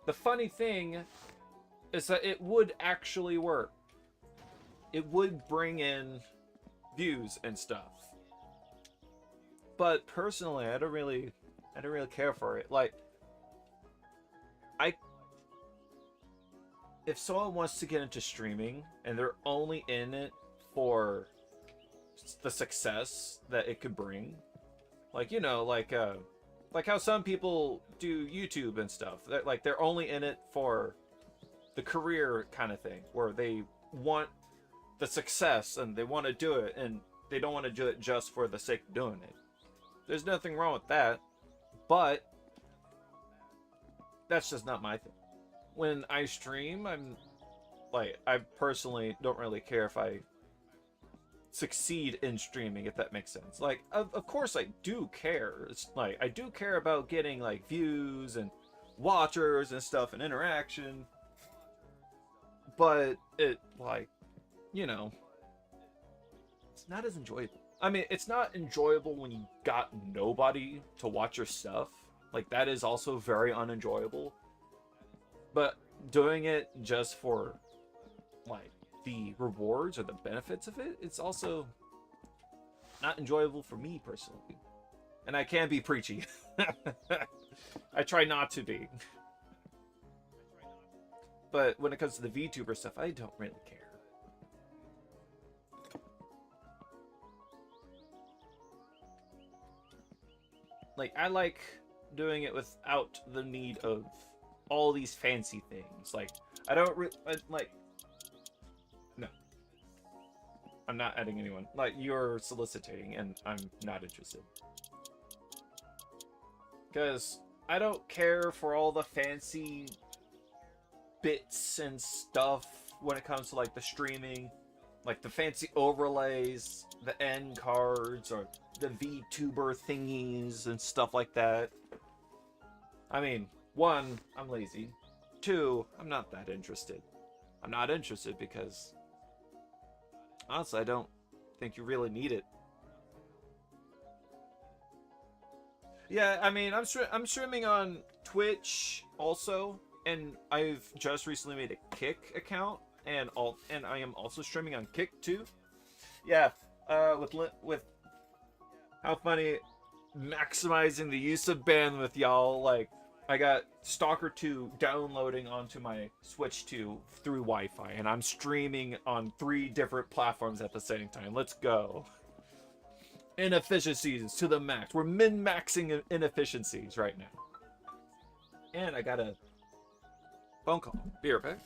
the funny thing is that it would actually work. It would bring in views and stuff. But personally, I don't really care for it. Like, if someone wants to get into streaming and they're only in it for the success that it could bring, like, you know, like how some people do YouTube and stuff. They're only in it for the career kind of thing, where they want the success and they want to do it, and they don't want to do it just for the sake of doing it. There's nothing wrong with that, but that's just not my thing. When I stream, I personally don't really care if I succeed in streaming, if that makes sense. Like, of course I do care. It's like, I do care about getting, like, views and watchers and stuff and interaction. But it, like, you know, it's not as enjoyable. I mean, it's not enjoyable when you got nobody to watch your stuff. Like, that is also very unenjoyable. But doing it just for, like, the rewards or the benefits of it, it's also not enjoyable for me personally. And I can be preachy. I try not to be. But when it comes to the VTuber stuff, I don't really care. Like, I like doing it without the need of all these fancy things. Like, I don't like... No. I'm not adding anyone. Like, you're soliciting, and I'm not interested. Because I don't care for all the fancy bits and stuff when it comes to, like, the streaming. Like, the fancy overlays, the end cards, or the VTuber thingies and stuff like that. I mean, 1, I'm lazy. 2, I'm not that interested. I'm not interested because, honestly, I don't think you really need it. Yeah, I mean, I'm streaming on Twitch also, and I've just recently made a Kick account, and I am also streaming on Kick too. Yeah, with how funny, maximizing the use of bandwidth, y'all. Like, I got Stalker 2 downloading onto my Switch 2 through Wi-Fi, and I'm streaming on 3 different platforms at the same time. Let's go. Inefficiencies to the max. We're min-maxing inefficiencies right now. And I got a phone call. Be right back.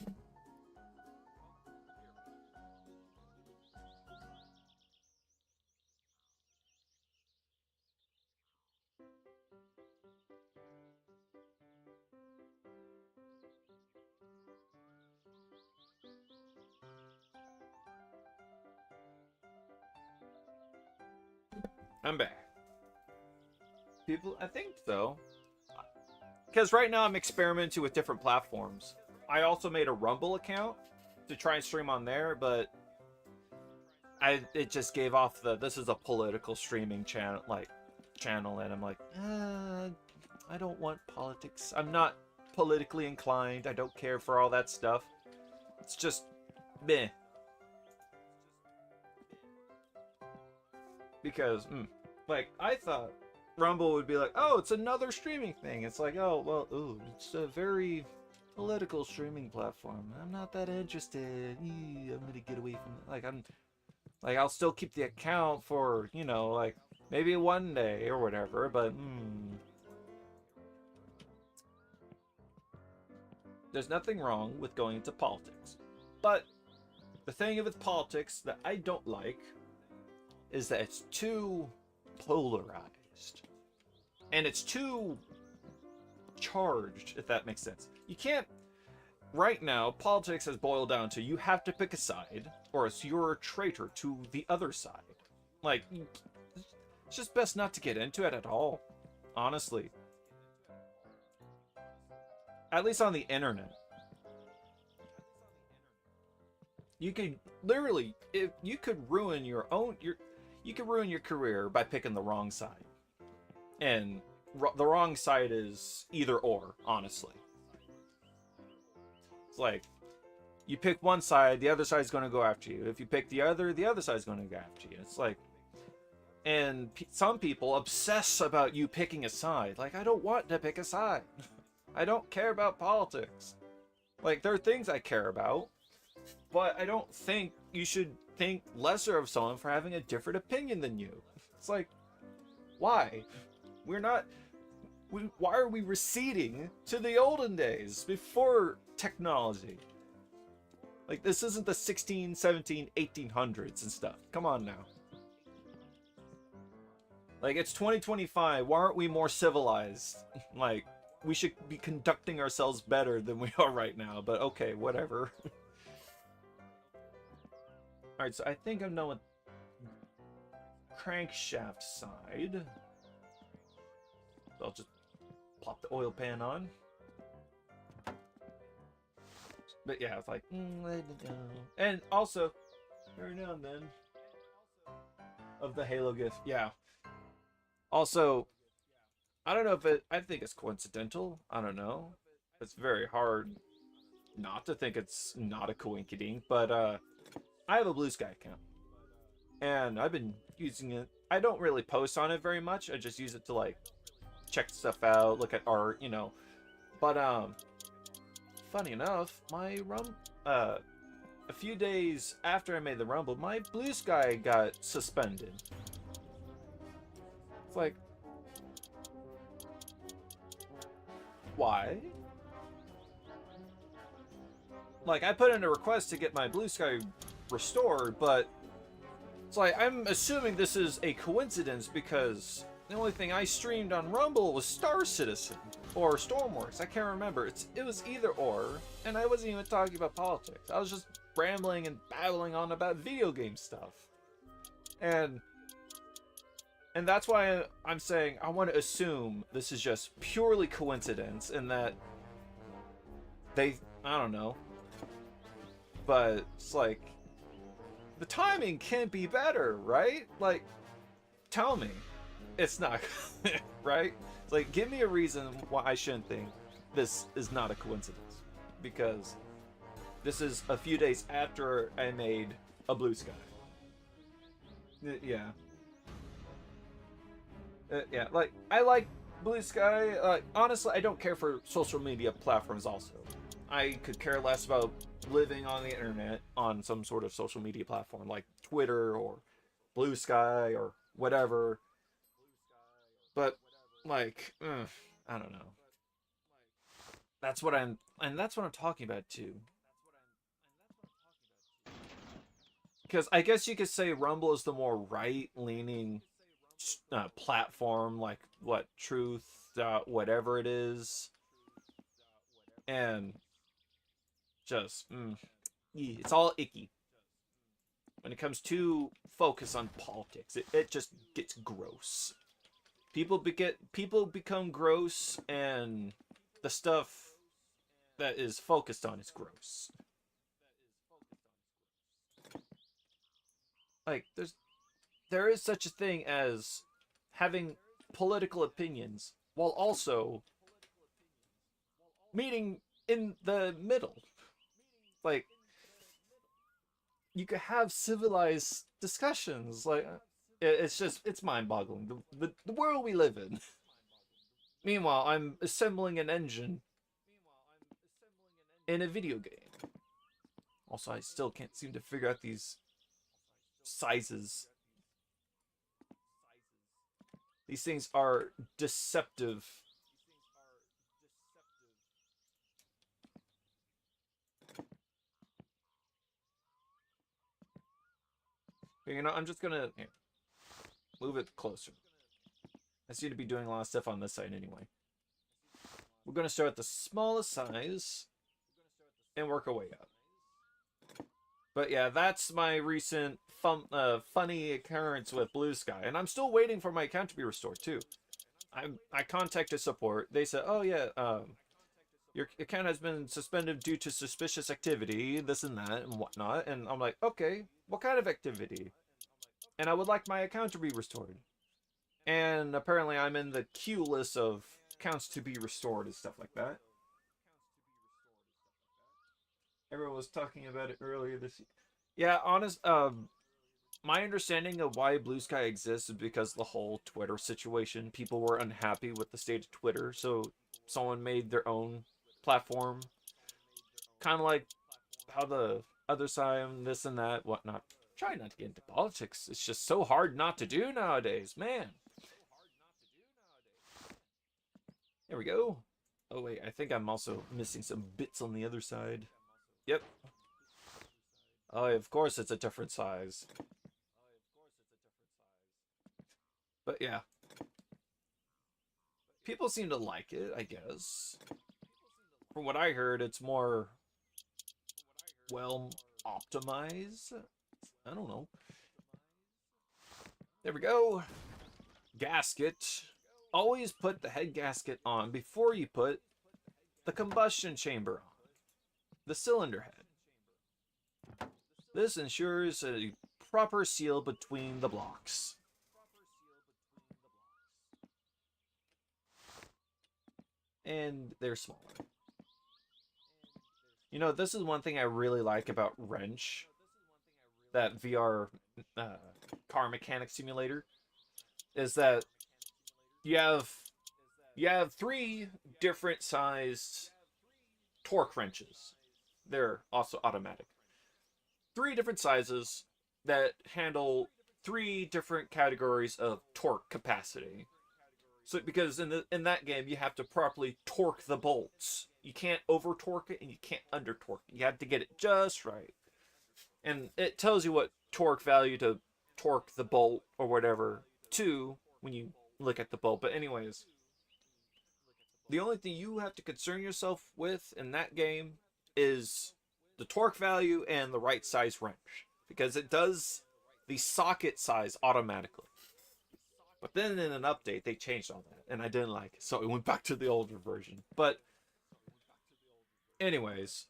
I'm back. People, I think so. Because right now I'm experimenting with different platforms. I also made a Rumble account to try and stream on there, but it just gave off the this is a political streaming channel and I'm like, I don't want politics. I'm not politically inclined. I don't care for all that stuff. It's just meh. Because like I thought Rumble would be like, oh, it's another streaming thing. It's like, oh well, ooh, it's a very political streaming platform. I'm not that interested. I'm gonna get away from it. Like I'll still keep the account for, you know, like maybe one day or whatever, but there's nothing wrong with going into politics. But the thing with politics that I don't like is that it's too polarized. And it's too charged, if that makes sense. You can't... Right now, politics has boiled down to you have to pick a side, or else you're a traitor to the other side. Like, it's just best not to get into it at all. Honestly. At least on the internet. You could literally, if you could ruin your own, you could ruin your career by picking the wrong side. And the wrong side is either or, honestly. It's like, you pick one side, the other side's going to go after you. If you pick the other side's going to go after you. It's like, and some people obsess about you picking a side. Like, I don't want to pick a side. I don't care about politics. Like, there are things I care about, but I don't think you should think lesser of someone for having a different opinion than you. It's like, why? Why are we receding to the olden days before technology? Like, this isn't the 16, 17, 1800s and stuff. Come on now. Like, it's 2025. Why aren't we more civilized? Like, we should be conducting ourselves better than we are right now. But okay, whatever. Alright, so I think I'm done with crankshaft side. So I'll just plop the oil pan on. But yeah, it's like, let it go. And also, every now and then, of the Halo gift, yeah. Also, I don't know if I think it's coincidental. I don't know. It's very hard not to think it's not a coinkydink, but I have a Blue Sky account. And I've been using it. I don't really post on it very much. I just use it to, like, check stuff out, look at art, you know. But, funny enough, my a few days after I made the Rumble, my Blue Sky got suspended. It's like, why? Like, I put in a request to get my Blue Sky restored, but it's like, I'm assuming this is a coincidence because the only thing I streamed on Rumble was Star Citizen or Stormworks. I can't remember. It was either or, and I wasn't even talking about politics. I was just rambling and babbling on about video game stuff. And that's why I'm saying I want to assume this is just purely coincidence and that I don't know. But it's like, the timing can't be better, right? Like, tell me it's not, right? It's like, give me a reason why I shouldn't think this is not a coincidence. Because this is a few days after I made a Blue Sky. Yeah. Yeah, like, I like Blue Sky. Honestly, I don't care for social media platforms also. I could care less about living on the internet on some sort of social media platform like Twitter or Blue Sky or whatever. But, like, I don't know. That's what I'm talking about too. Because I guess you could say Rumble is the more right-leaning platform, like what Truth, whatever it is, and just it's all icky. when it comes to focus on politics, it just gets gross. People become gross, and the stuff that is focused on is gross. Like there is such a thing as having political opinions while also meeting in the middle. Like you could have civilized discussions. Like it's mind-boggling the world we live in. Meanwhile, I'm assembling an engine in a video game. Also, I still can't seem to figure out these sizes. These things are deceptive. You know, I'm just gonna move it closer. I seem to be doing a lot of stuff on this side anyway. We're gonna start at the smallest size and work our way up. But yeah, that's my recent funny occurrence with Blue Sky, and I'm still waiting for my account to be restored too. I contacted support. They said, "Oh yeah, your account has been suspended due to suspicious activity, this and that and whatnot." And I'm like, "Okay, what kind of activity?" And I would like my account to be restored. And apparently, I'm in the queue list of accounts to be restored and stuff like that. Everyone was talking about it earlier this year. Yeah, my understanding of why Blue Sky exists is because the whole Twitter situation. People were unhappy with the state of Twitter, so someone made their own platform. Kind of like how the other side, this and that, whatnot. Try not to get into politics. It's just so hard not to do nowadays, man. There we go. Oh wait, I think I'm also missing some bits on the other side. Yep. Oh, of course it's a different size. But yeah. People seem to like it, I guess. From what I heard, it's more well optimized. I don't know. There we go. Gasket. Always put the head gasket on before you put the combustion chamber on. The cylinder head. This ensures a proper seal between the blocks. And they're smaller. You know, this is one thing I really like about Wrench, that VR car mechanic simulator, is that you have three different sized torque wrenches. They're also automatic. Three different sizes that handle three different categories of torque capacity. So because in that game you have to properly torque the bolts. You can't over torque it and you can't under torque it. You have to get it just right. And it tells you what torque value to torque the bolt or whatever to when you look at the bolt. But anyways, the only thing you have to concern yourself with in that game is the torque value and the right size wrench, because it does the socket size automatically. But then in an update, they changed all that, and I didn't like it, so it went back to the older version. But anyways,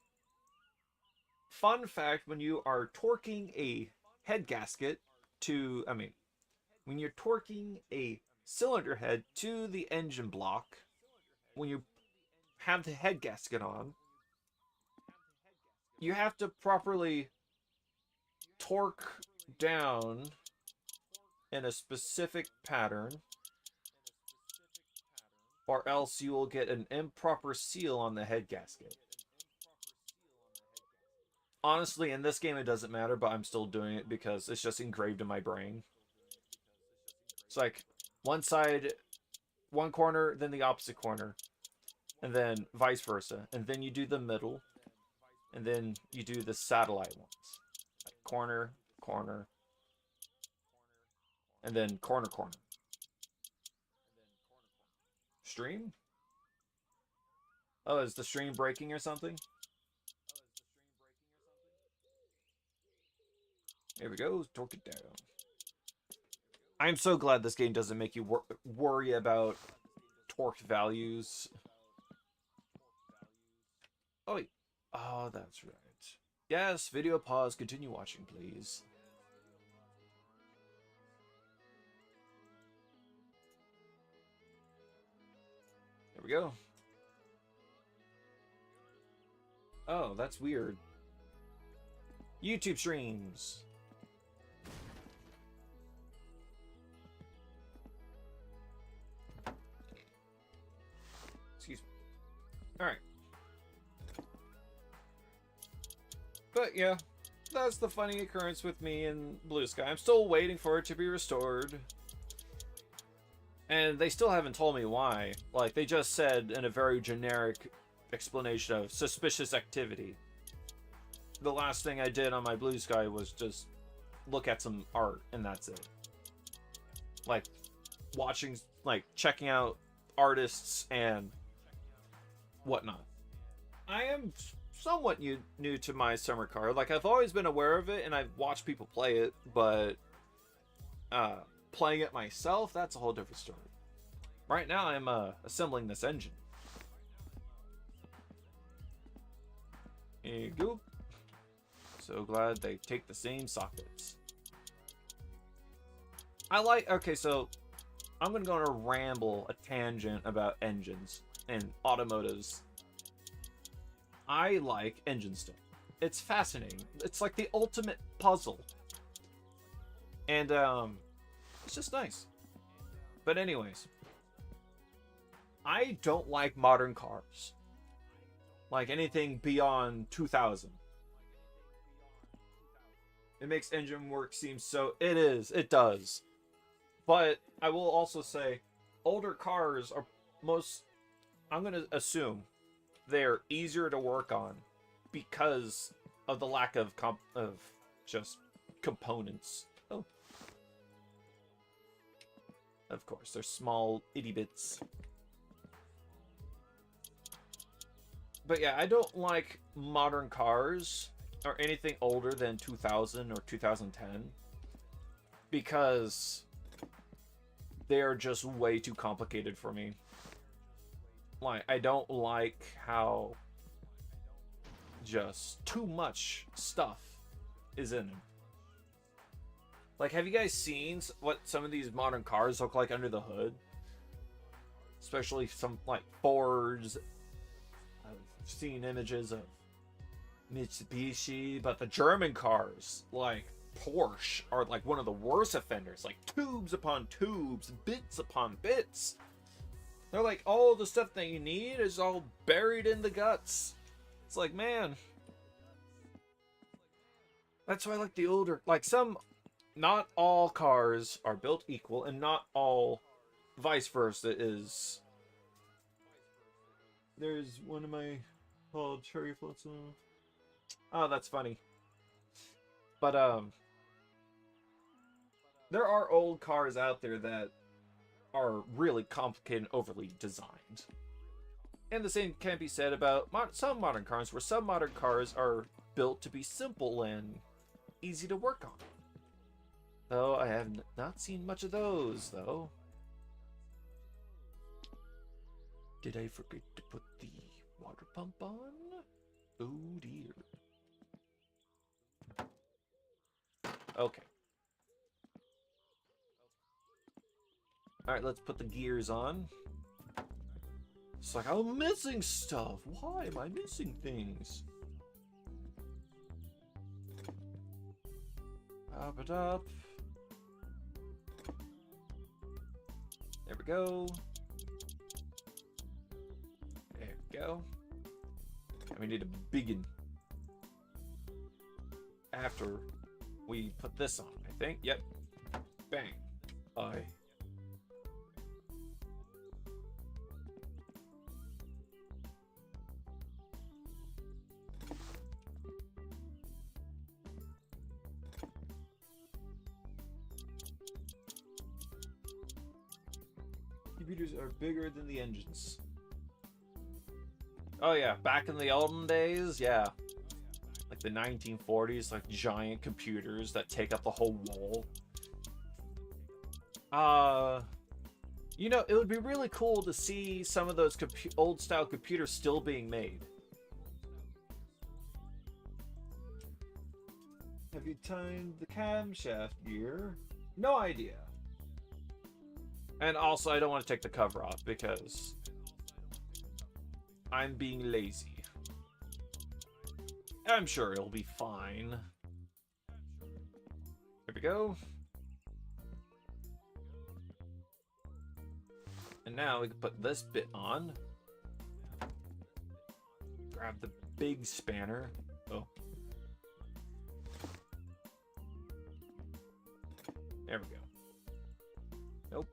fun fact, when you are torquing a head gasket when you're torquing a cylinder head to the engine block, when you have the head gasket on, you have to properly torque down in a specific pattern, or else you will get an improper seal on the head gasket. Honestly, in this game it doesn't matter, but I'm still doing it because it's just engraved in my brain. It's like one side, one corner, then the opposite corner, and then vice versa. And then you do the middle, and then you do the satellite ones. Like corner, corner, and then corner, corner. Stream? Oh, is the stream breaking or something? There we go. Torque it down. I'm so glad this game doesn't make you worry about torque values. Oh, wait. Oh, that's right. Yes, video pause. Continue watching, please. There we go. Oh, that's weird. YouTube streams. Excuse me. Alright. But yeah, that's the funny occurrence with me in Blue Sky. I'm still waiting for it to be restored. And they still haven't told me why. Like, they just said in a very generic explanation of suspicious activity. The last thing I did on my Blue Sky was just look at some art, and that's it. Like, watching, like, checking out artists and whatnot. I am somewhat new to my summer card. Like, I've always been aware of it, and I've watched people play it, but playing it myself, that's a whole different story. Right now, I'm assembling this engine. There you go. So glad they take the same sockets. Okay, so I'm gonna go on a ramble, a tangent about engines and automotives. I like engine stuff. It's fascinating. It's like the ultimate puzzle. And it's just nice. But anyways, I don't like modern cars. Like anything beyond 2000. It makes engine work seem so... It does. But I will also say, older cars are I'm going to assume they're easier to work on because of the lack of just components. Oh. Of course, they're small itty bits. But yeah, I don't like modern cars or anything older than 2000 or 2010 because they're just way too complicated for me. Like, I don't like how just too much stuff is in them. Like, have you guys seen what some of these modern cars look like under the hood? Especially some, like, Fords. I've seen images of Mitsubishi, but the German cars, like Porsche, are like one of the worst offenders. Like tubes upon tubes, bits upon bits. They're like, all the stuff that you need is all buried in the guts. It's like, man. That's why I like the older, like not all cars are built equal, and not all vice versa is. There's one of my cherry floats. Oh, that's funny. But there are old cars out there that are really complicated and overly designed. And the same can be said about some modern cars, where some modern cars are built to be simple and easy to work on. Though I have not seen much of those, though. Did I forget to put the water pump on? Oh dear. Okay. Alright, let's put the gears on. It's like, I'm missing stuff. Why am I missing things? Pop it up. There we go. There we go. And we need to begin after we put this on, I think. Yep. Bang. Aye. Computers are bigger than the engines. Oh yeah, back in the olden days, yeah. Like the 1940s, like giant computers that take up the whole wall. You know, it would be really cool to see some of those old style computers still being made. Have you timed the camshaft gear? No idea. And also, I don't want to take the cover off because I'm being lazy. I'm sure it'll be fine. Here we go. And now we can put this bit on. Grab the big spanner. Oh. There we go. Nope.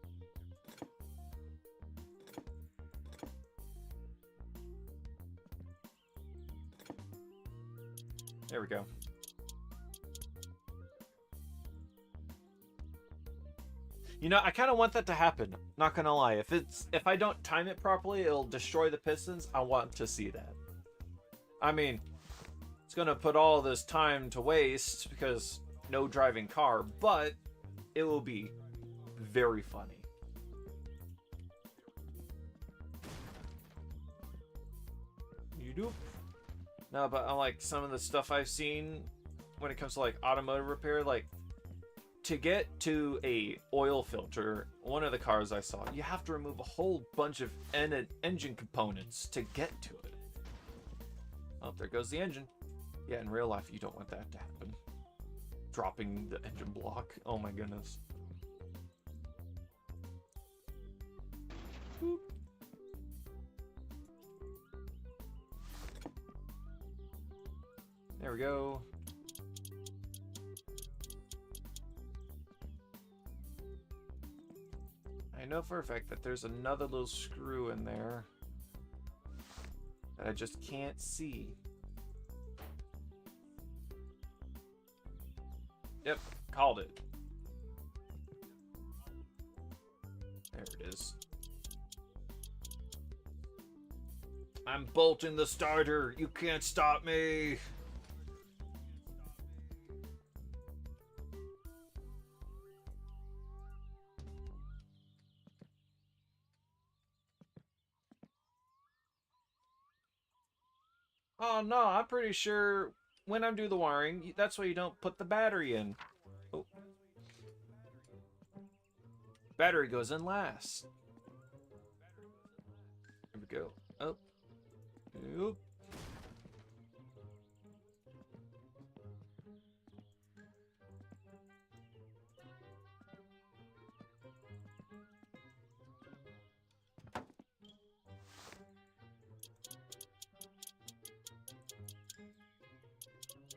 There we go. You know, I kind of want that to happen. Not gonna lie. If I don't time it properly, it'll destroy the pistons. I want to see that. I mean, it's gonna put all this time to waste because no driving car, but it will be very funny. You do. No, but I like some of the stuff I've seen when it comes to like automotive repair, like to get to a oil filter, one of the cars I saw, you have to remove a whole bunch of engine components to get to it. Oh, there goes the engine. Yeah, in real life, you don't want that to happen. Dropping the engine block. Oh my goodness. Boop. There we go. I know for a fact that there's another little screw in there that I just can't see. Yep, called it. There it is. I'm bolting the starter. You can't stop me. Oh no, I'm pretty sure when I'm doing the wiring, that's why you don't put the battery in. Oh. Battery goes in last. Here we go. Oh. Oop.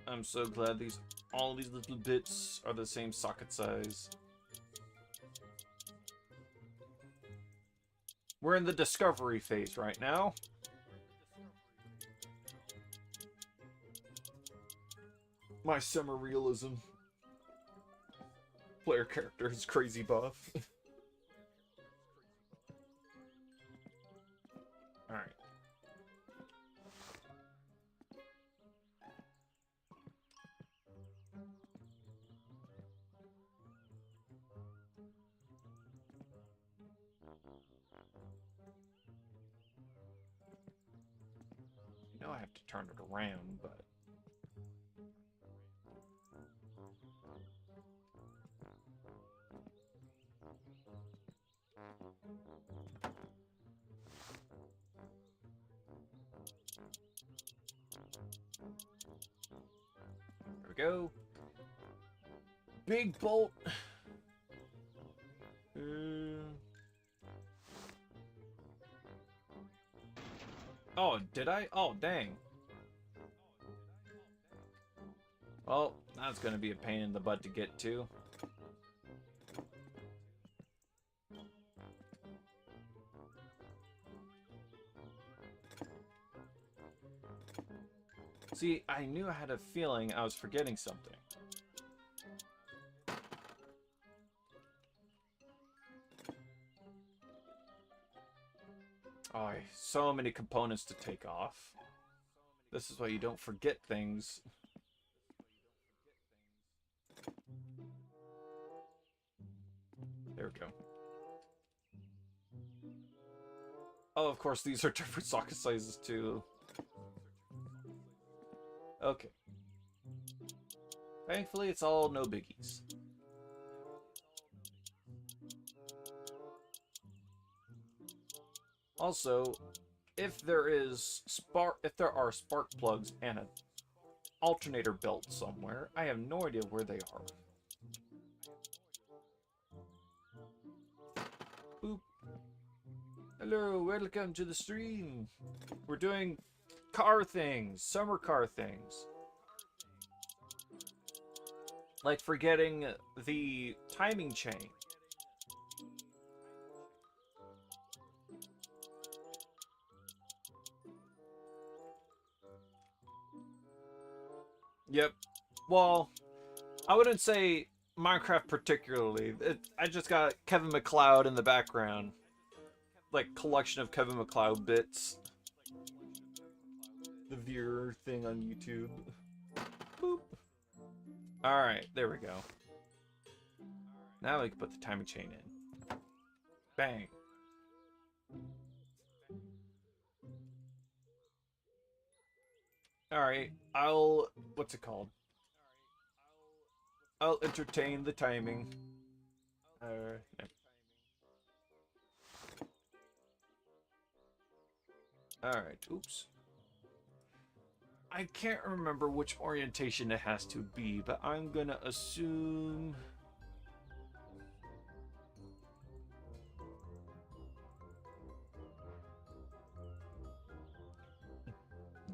I'm so glad all these little bits are the same socket size. We're in the discovery phase right now. My summer realism. Player character is crazy buff. Alright. I know I have to turn it around, but... There we go. Big bolt. Oh, did I? Oh, dang. Well, that's gonna be a pain in the butt to get to. See, I knew I had a feeling I was forgetting something. Oh, so many components to take off. This is why you don't forget things. Oh, of course, these are different socket sizes, too. Okay. Thankfully, it's all no biggies. Also, if there are spark plugs and an alternator belt somewhere, I have no idea where they are. Boop. Hello, welcome to the stream. We're doing car things, summer car things. Like forgetting the timing chain. Yep. Well, I wouldn't say Minecraft particularly. I just got Kevin MacLeod in the background. Like, collection of Kevin MacLeod bits. The viewer thing on YouTube. Boop. Alright, there we go. Now we can put the timing chain in. Bang. Alright, what's it called? I'll entertain the timing. No. Alright, oops. I can't remember which orientation it has to be, but I'm gonna assume...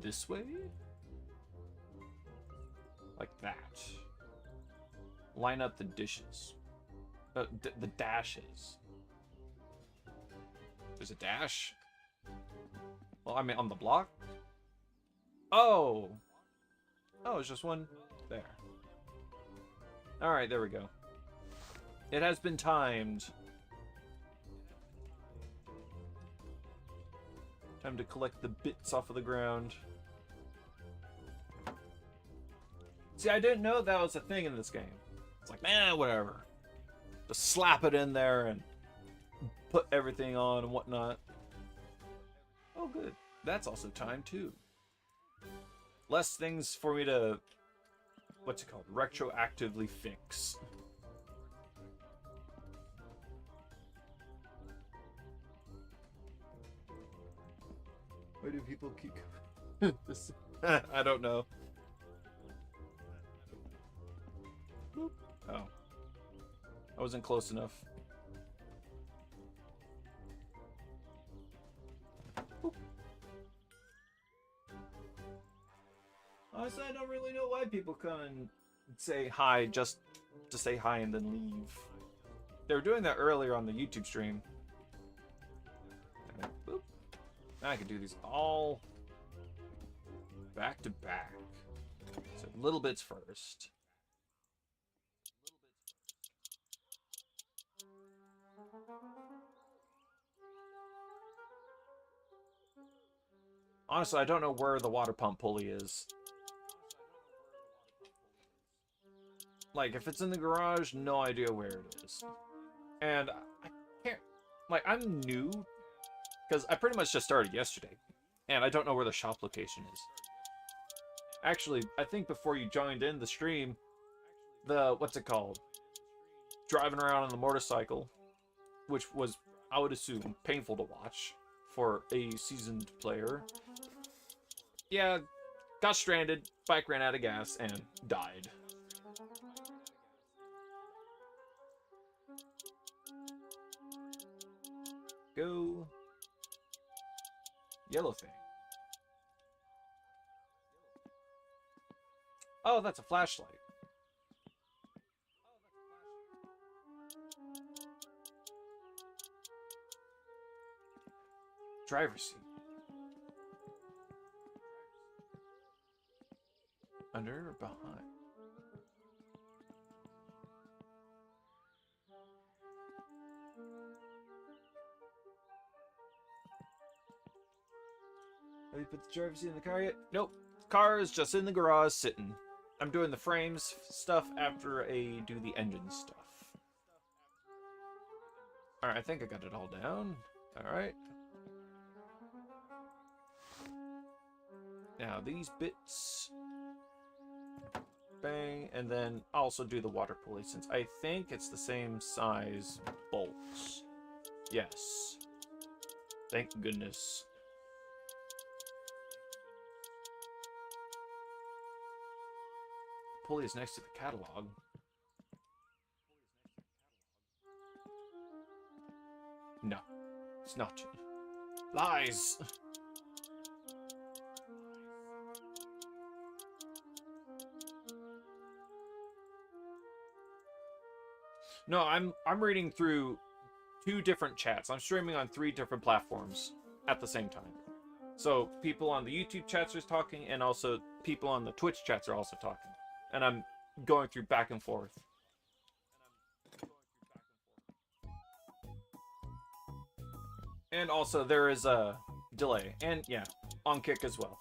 this way? Like that. Line up the dishes. The dashes. There's a dash? Well, I mean, on the block? Oh! Oh, it's just one there. Alright, there we go. It has been timed. Time to collect the bits off of the ground. See, I didn't know that was a thing in this game. It's like, man, whatever. Just slap it in there and put everything on and whatnot. Oh, good. That's also time, too. Less things for me to, what's it called, retroactively fix. Why do people keep this? I don't know. Boop. Oh. I wasn't close enough. Boop. Honestly, I don't really know why people come and say hi just to say hi and then leave. They were doing that earlier on the YouTube stream. Boop. Now I can do these all back to back. So little bits first. Honestly, I don't know where the water pump pulley is. Like, if it's in the garage, no idea where it is. And I can't... Like, I'm new, because I pretty much just started yesterday. And I don't know where the shop location is. Actually, I think before you joined in the stream, what's it called? Driving around on the motorcycle, which was, I would assume, painful to watch for a seasoned player. Yeah, got stranded, bike ran out of gas, and died. Go. Yellow thing. Oh, that's a flashlight. Driver's seat. Under or behind? Have you put the driver's seat in the car yet? Nope. Car is just in the garage sitting. I'm doing the frames stuff after I do the engine stuff. Alright, I think I got it all down. Alright. Now these bits, bang, and then also do the water pulley since I think it's the same size bolts. Yes. Thank goodness. Pulley is next to the catalog. No, it's not. Lies! No, I'm reading through 2 different chats. I'm streaming on 3 different platforms at the same time. So people on the YouTube chats are talking, and also people on the Twitch chats are also talking. And I'm going through back and forth. And also there is a delay. And yeah, on Kick as well.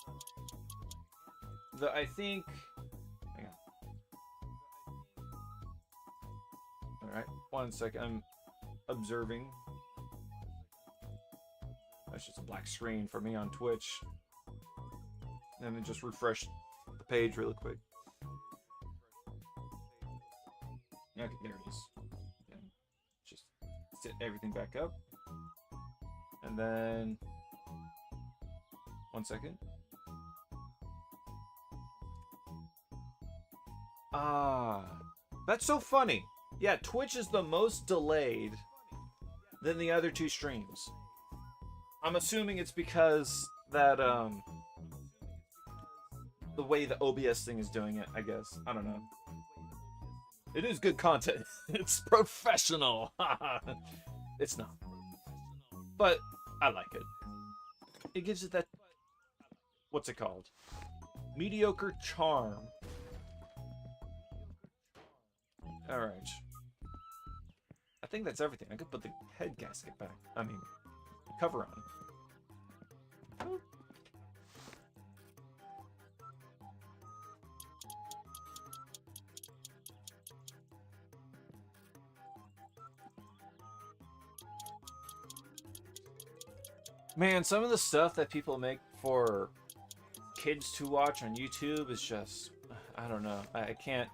I think... Hang on. Alright, 1 second. I'm observing. That's just a black screen for me on Twitch. Let me just refresh the page really quick. Yeah, okay, there it is. Yeah, just set everything back up. And then... 1 second. Ah, that's so funny. Yeah, Twitch is the most delayed than the other 2 streams. I'm assuming it's because that, the way the OBS thing is doing it, I guess. I don't know. It is good content. It's professional. It's not. But I like it. It gives it that... What's it called? Mediocre charm. Alright. I think that's everything. I could put the head gasket back. I mean, cover on. Man, some of the stuff that people make for kids to watch on YouTube is just... I don't know. I can't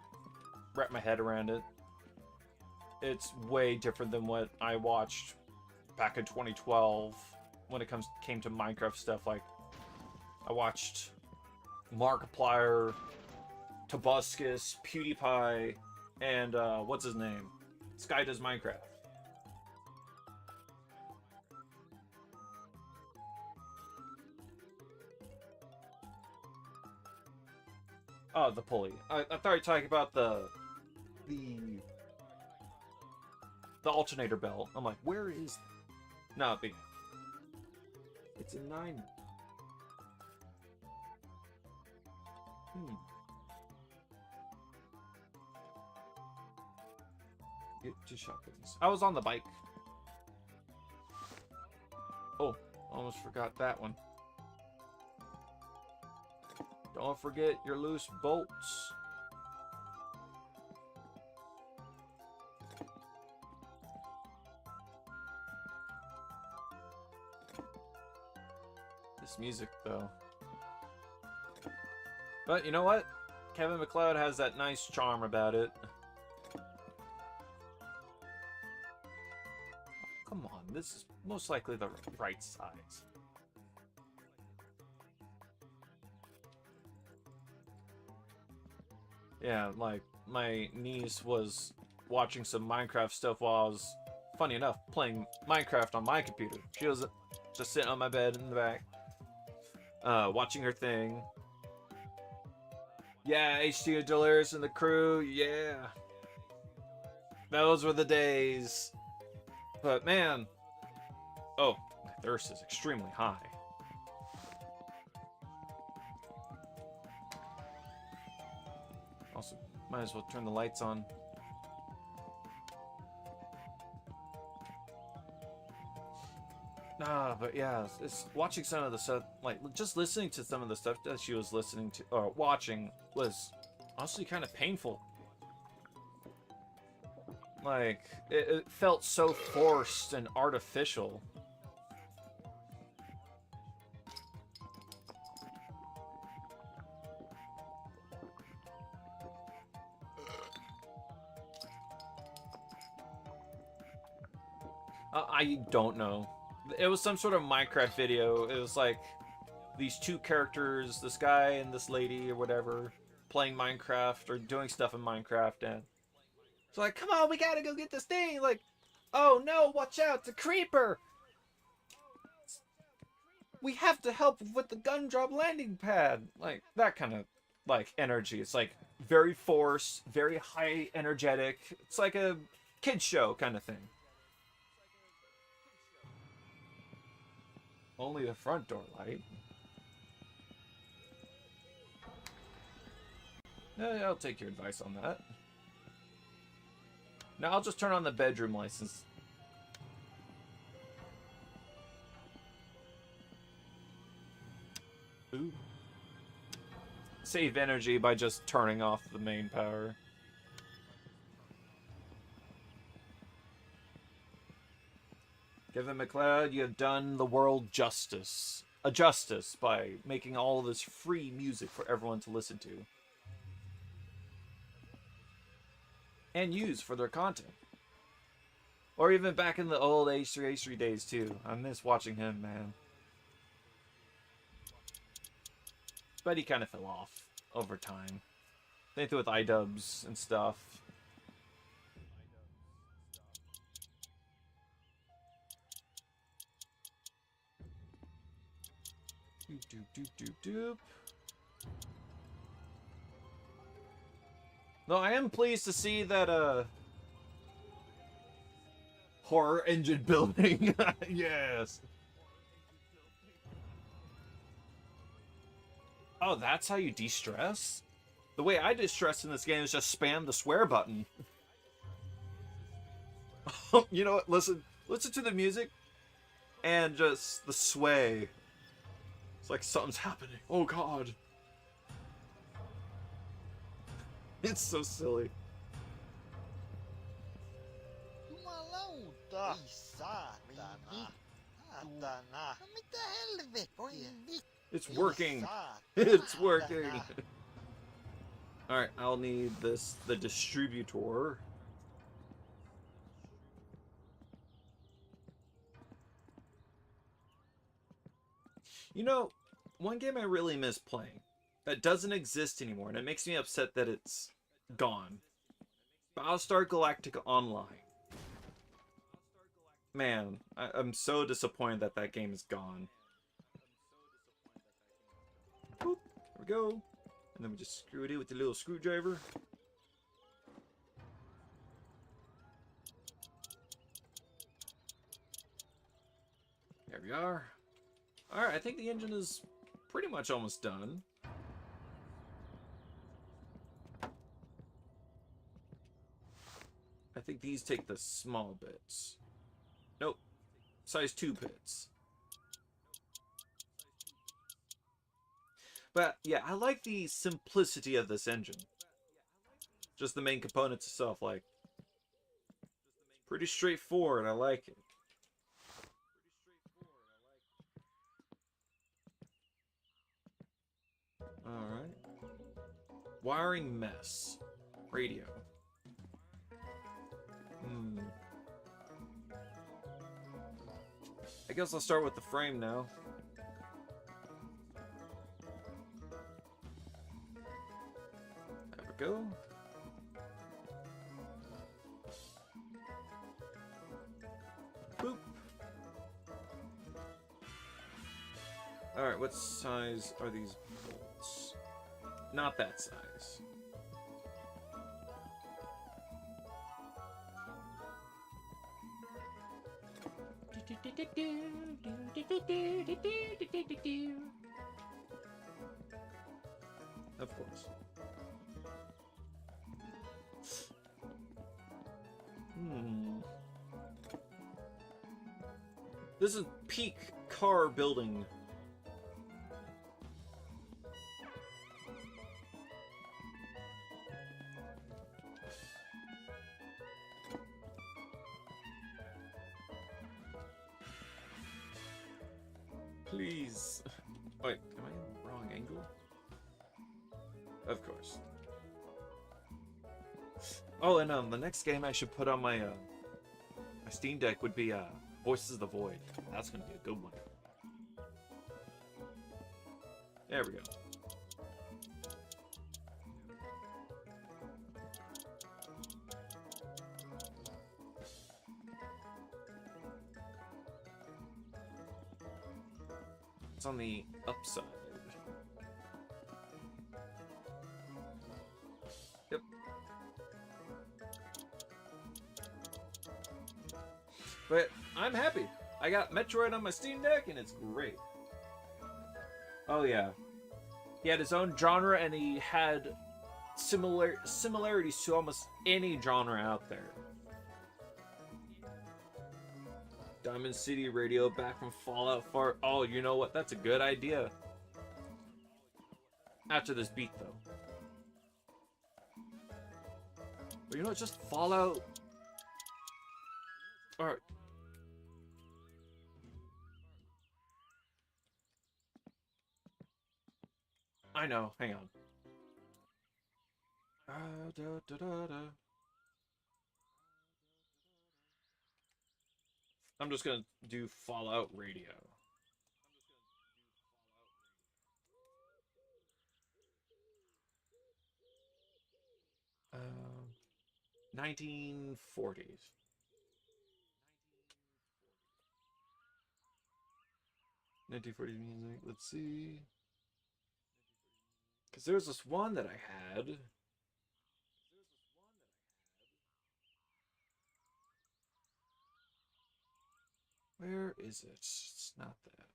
wrap my head around it. It's way different than what I watched back in 2012 when it came to Minecraft stuff. Like, I watched Markiplier, Tobuscus, PewDiePie, and what's his name? Sky Does Minecraft. Oh, the pulley. I thought you were talking about the alternator belt. I'm like, where is that? No, it's a 9. Get to shotguns. I was on the bike. Oh, almost forgot that one. Don't forget your loose bolts. This music, though. But you know what? Kevin MacLeod has that nice charm about it. Come on, this is most likely the right size. Yeah, like, my niece was watching some Minecraft stuff while I was, funny enough, playing Minecraft on my computer. She was just sitting on my bed in the back, watching her thing. Yeah, HT Delirious and the crew, yeah. Those were the days. But man, oh, my thirst is extremely high. Also, might as well turn the lights on. Nah, but yeah, it's watching some of the stuff, like, just listening to some of the stuff that she was listening to, or watching, was honestly kind of painful. Like, it felt so forced and artificial. I don't know. It was some sort of Minecraft video. It was like these two characters, this guy and this lady or whatever, playing Minecraft or doing stuff in Minecraft, and it's like, come on, we gotta go get this thing. Like, oh no, watch out, it's a creeper. We have to help with the gun drop landing pad. Like that kind of like energy. It's like very forced, very high energetic. It's like a kid show kind of thing. Only the front door light. I'll take your advice on that. Now I'll just turn on the bedroom license. Ooh. Save energy by just turning off the main power. Kevin MacLeod, you have done the world justice. A justice by making all of this free music for everyone to listen to. And use for their content. Or even back in the old H3H3 days too. I miss watching him, man. But he kind of fell off over time. Same thing with iDubbbz and stuff. Doop, doop, doop, doop, doop. No, I am pleased to see that, horror engine building. Yes. Oh, that's how you de-stress? The way I de-stress in this game is just spam the swear button. You know what? Listen to the music and just the sway. It's like something's happening. Oh god. It's so silly. It's working. It's working. Alright, I'll need the distributor. You know, one game I really miss playing that doesn't exist anymore, and it makes me upset that it's gone. Battlestar Galactica Online. Man, I'm so disappointed that that game is gone. Boop, there we go. And then we just screw it in with the little screwdriver. There we are. Alright, I think the engine is pretty much almost done. I think these take the small bits. Nope. Size 2 bits. But, yeah, I like the simplicity of this engine. Just the main components itself, like, pretty straightforward, I like it. Alright. Wiring mess. Radio. I guess I'll start with the frame now. There we go. Boop. Alright, what size are these bolts? Not that size. Of course. This is peak car building. Please. Wait, am I in the wrong angle? Of course. Oh, and the next game I should put on my my Steam Deck would be Voices of the Void. That's gonna be a good one. There we go. It's on the upside. Yep. But I'm happy. I got Metroid on my Steam Deck, and it's great. Oh yeah. He had his own genre, and he had similarities to almost any genre out there. Diamond City Radio back from Fallout 4. Oh, you know what? That's a good idea. After this beat, though. But you know what? Just Fallout. Alright. I know. Hang on. I'm just gonna do Fallout Radio. Uh, 1940s. Music. Let's see. Because there's this one that I had. Where is it? It's not that.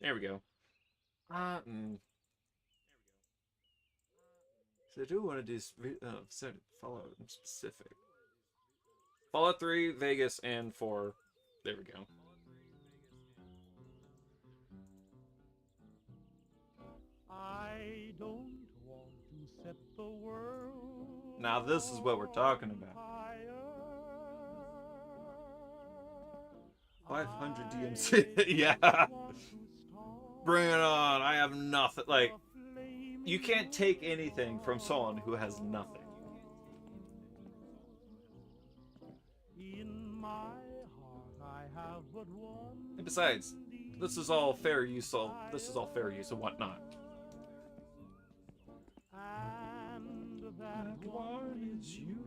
There we go. So I do want to do Fallout in specific. Fallout 3, Vegas, and 4. There we go. I don't want to set the world. Now this is what we're talking about. 500 DMC. Yeah. Bring it on. I have nothing. Like, you can't take anything from someone who has nothing. In my heart I have but one. And besides, this is all fair use. This is all fair use and whatnot. And that one is you.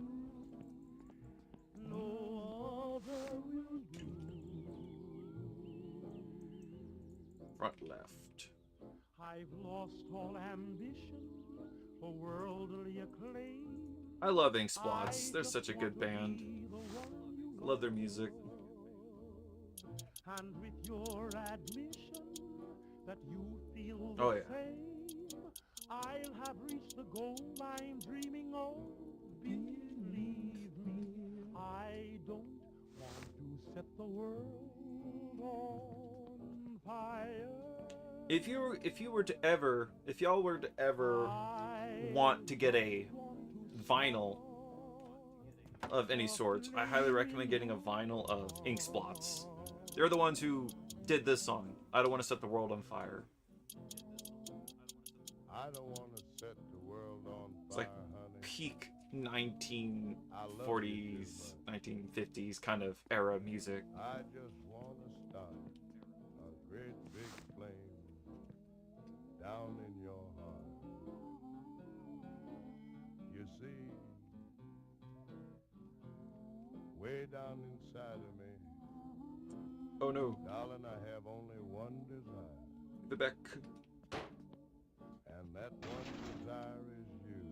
No other will do. Front left. I've lost all ambition for worldly acclaim. I love Ink Splots. They're such a good band. I love their music. And with your admission that you feel the Oh, yeah. same, I'll have reached the goal I'm dreaming of. Believe me, I don't want to set the world on fire. If y'all were to ever want to get a vinyl of any sort, I highly recommend getting a vinyl of Ink Splots. They're the ones who did this song. I don't want to set the world on fire. I don't want to set the world on It's fire, like honey. peak 1940s, 1950s kind of era music. I just want to start a great big flame down in your heart. You see, way down inside of me, Oh no, darling, I have only one desire, the back. and that one desire is you.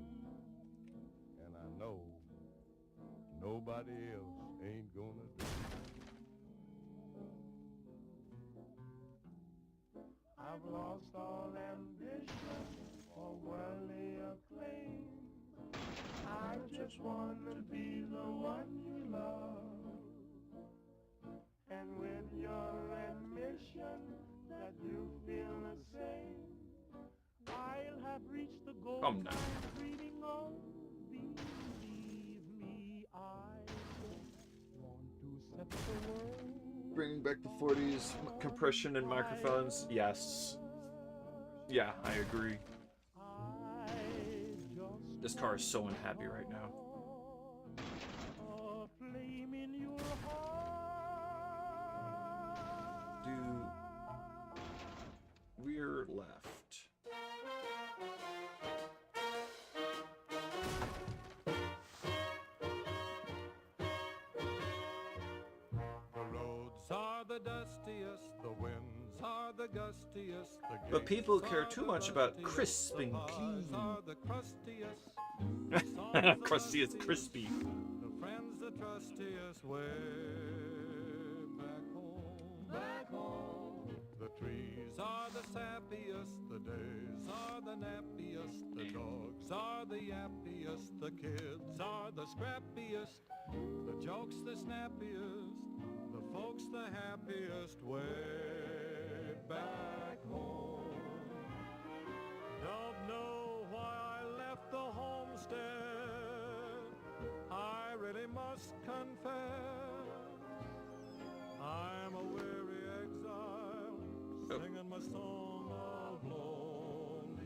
And I know nobody else ain't gonna do it. I've lost all ambition for worldly acclaim. I just want to be the one you love. And with your admission that you feel the same, I'll have reached the goal Come now. I'm dreaming of. Believe me, I don't want to set the world. Bringing back the 40s compression and microphones. Yes. Yeah, I agree. This car is so unhappy right now. A flame in your heart. Rear left. The roads are the dustiest, the winds are the gustiest, the But people gates care are too the much about dustiest, crisp and the pies clean. are the crustiest, Crusty is crispy. the friends the trustiest, way back home. Back home. The trees are the sappiest, the days are the nappiest, the dogs are the yappiest, the kids are the scrappiest, the jokes the snappiest, the folks the happiest, way back home. Don't know why I left the homestead, I really must confess, I'm a weary exile, singing my song of loneliness.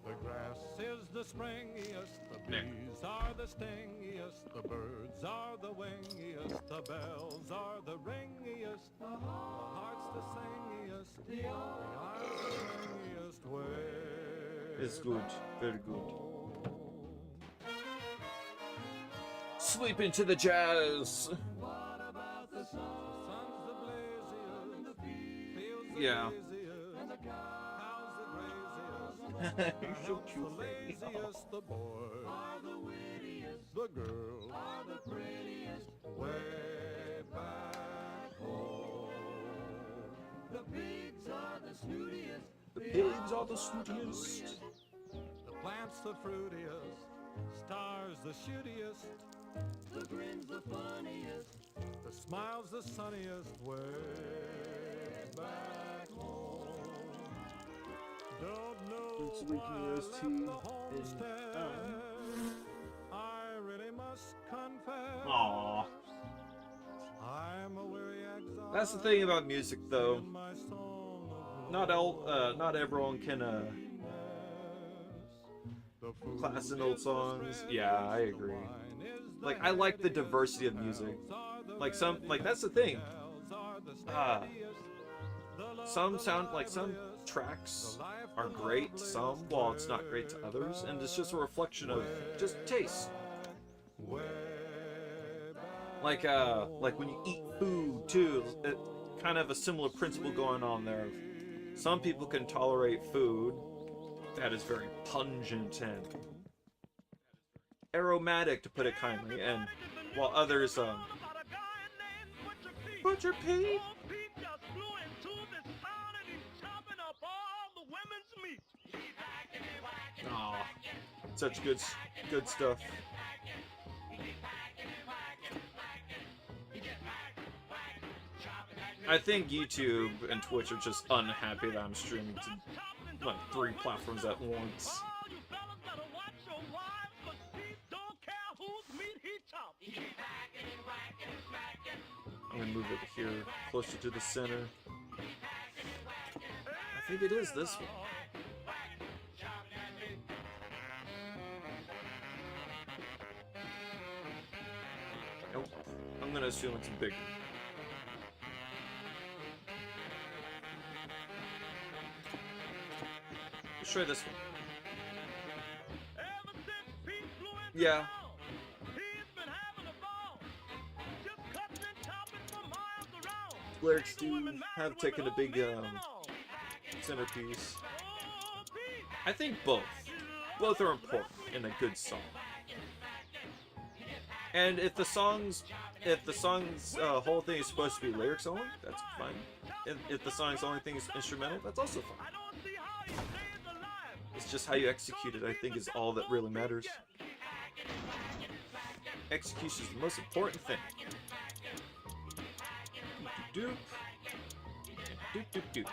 The grass is the springiest, the Nick. bees are the stingiest, the birds are the wingiest, the bells are the ringiest, the heart's the singiest, the eye's the ringiest, way It's good. Very good. Sleep into the jazz. the sun's the blaziest, the fields the Yeah. laziest, and the cows the graziest, You're so the cute. laziest, the boys are the wittiest, the girls are the prettiest, way back home. The pigs are the snootiest, The pigs are the snootiest. the plants the fruitiest, stars the shootiest, the grin's the funniest, the smile's the sunniest, way back home. Don't know It's why leaking I iced left tea the and, homestead, I really must confess, Aw. I'm a weary exile. That's the thing about music, though. singing my song of Not everyone can The food class in old is the songs. spread, Yeah, I the agree. wine is the Like, I like the headiest, diversity of the music. bells are the Like readiest, that's the thing. bells are the Ah, steadiest, the love Some the sound like some liveliest, tracks the life are the great, some loveliest, while it's not great to others, and it's just a reflection of just taste. way Like when you eat food too, it kind of a similar principle going on there. Some people can tolerate food that is very pungent and aromatic, to put it kindly, and while others Butcher Pete. Aw, such good stuff. I think YouTube and Twitch are just unhappy that I'm streaming to like 3 platforms at once. I'm gonna move it here, closer to the center. I think it is this one. Nope. I'm gonna assume it's bigger. Let's try this one. Yeah. Lyrics do have taken a big centerpiece. I think both. Both are important in a good song. And if the song's whole thing is supposed to be lyrics only, that's fine. If the song's only thing is instrumental, that's also fine. It's just how you execute it, I think, is all that really matters. Execution is the most important thing. Doop. Doop doop doop.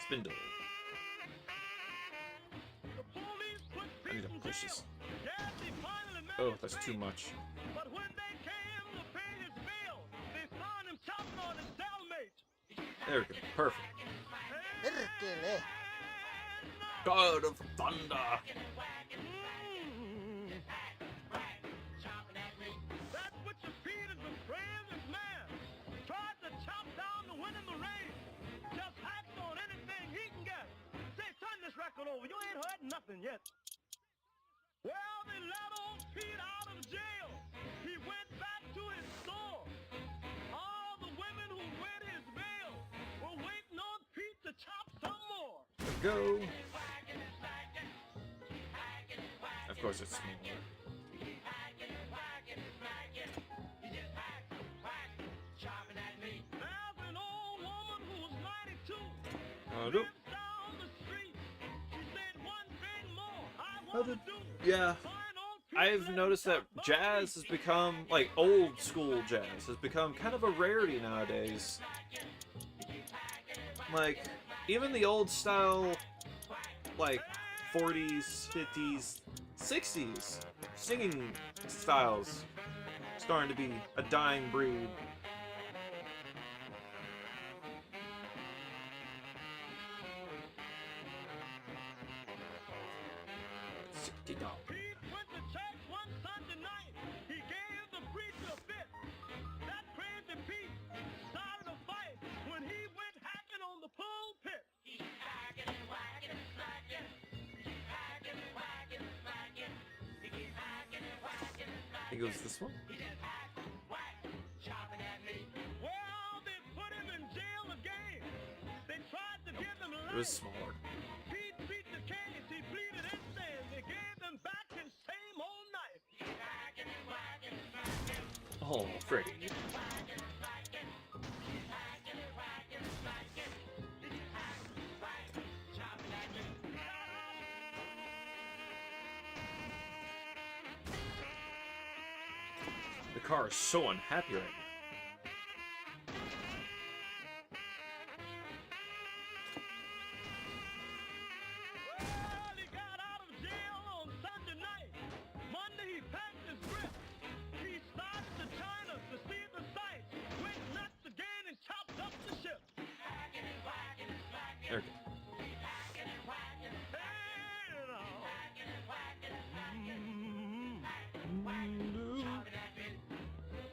Spindle. I need to push this. Oh, that's too much. But when they came to pay his bill, they found him chopping on his cellmate. There we go. Perfect. God of Thunder. That's what you feed as a bravest man. Tried to chop down the wind in the rain. Just hacks on anything he can get. Say, turn this record over. You ain't heard nothing yet. Well, they let old Pete out of jail. He went back to his store. All the women who read his mail were waiting on Pete to chop some more. Go. Of course, it's smaller. There's an old woman who was 92. Nope. Lives down the street. She said one thing more. I want to do. Yeah. Find old Pete I've and noticed that chop jazz has become, like, old school jazz has become kind of a rarity nowadays. Like, even the old style, like, 40s, 50s, 60s singing styles starting to be a dying breed. $60. Pete went to church one Sunday night. He gave the preacher a fit. That crazy Pete started a fight when he went hacking on the pulpit. I think it was this one. Well, they put him in jail again. They tried to give him It was life. smaller. Pete beat the case. He pleaded innocent. They gave him back his same old knife. Oh, Freddy. The car is so unhappy right now. Well, he got out of jail on Sunday night. Monday he packed his grip. He started to China to see the sights. Went nuts again and chopped up the ship. There we go.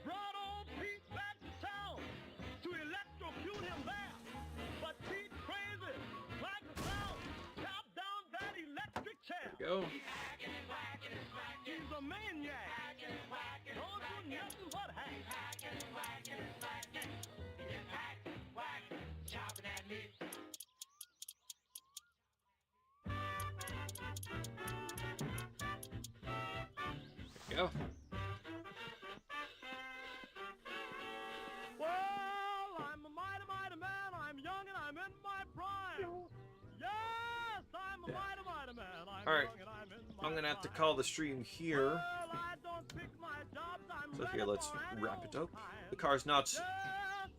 Brought old Pete back to town to electrocute him there. But Pete crazy, like a clown, chopped down that electric chair. Go. He's a maniac. Don't do nothing but hack. Go. Well, I'm a mighty man. I'm young and I'm in my prime. Yes, I'm a mighty man. I'm All right. young and I'm in my I'm gonna have to prime. call the stream here. Well, I don't pick my jobs. I'm So ready here, let's for any wrap old it up. time. The car's not Yes,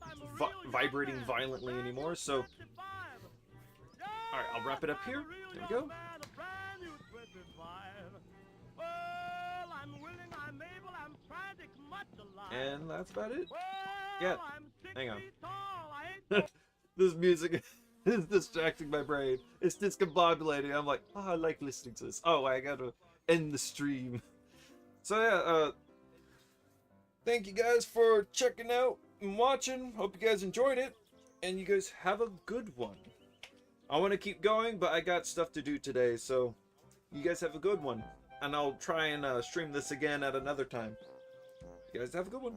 I'm a vi- real young vibrating man. violently Brand anymore, new so 25. all right, I'll wrap it up Yes, here. I'm a real There we young go. man, a brand new 25. Well, I'm willing, I'm able, I'm trying to come much alive. And that's about it. Well, Yeah, I'm 6 hang on. feet tall. I ain't This music is distracting my brain. It's discombobulating. I'm like, oh, I like listening to this. Oh, I gotta end the stream. So yeah, thank you guys for checking out and watching. Hope you guys enjoyed it, and you guys have a good one. I want to keep going, but I got stuff to do today, so you guys have a good one. And I'll try and stream this again at another time. You guys have a good one.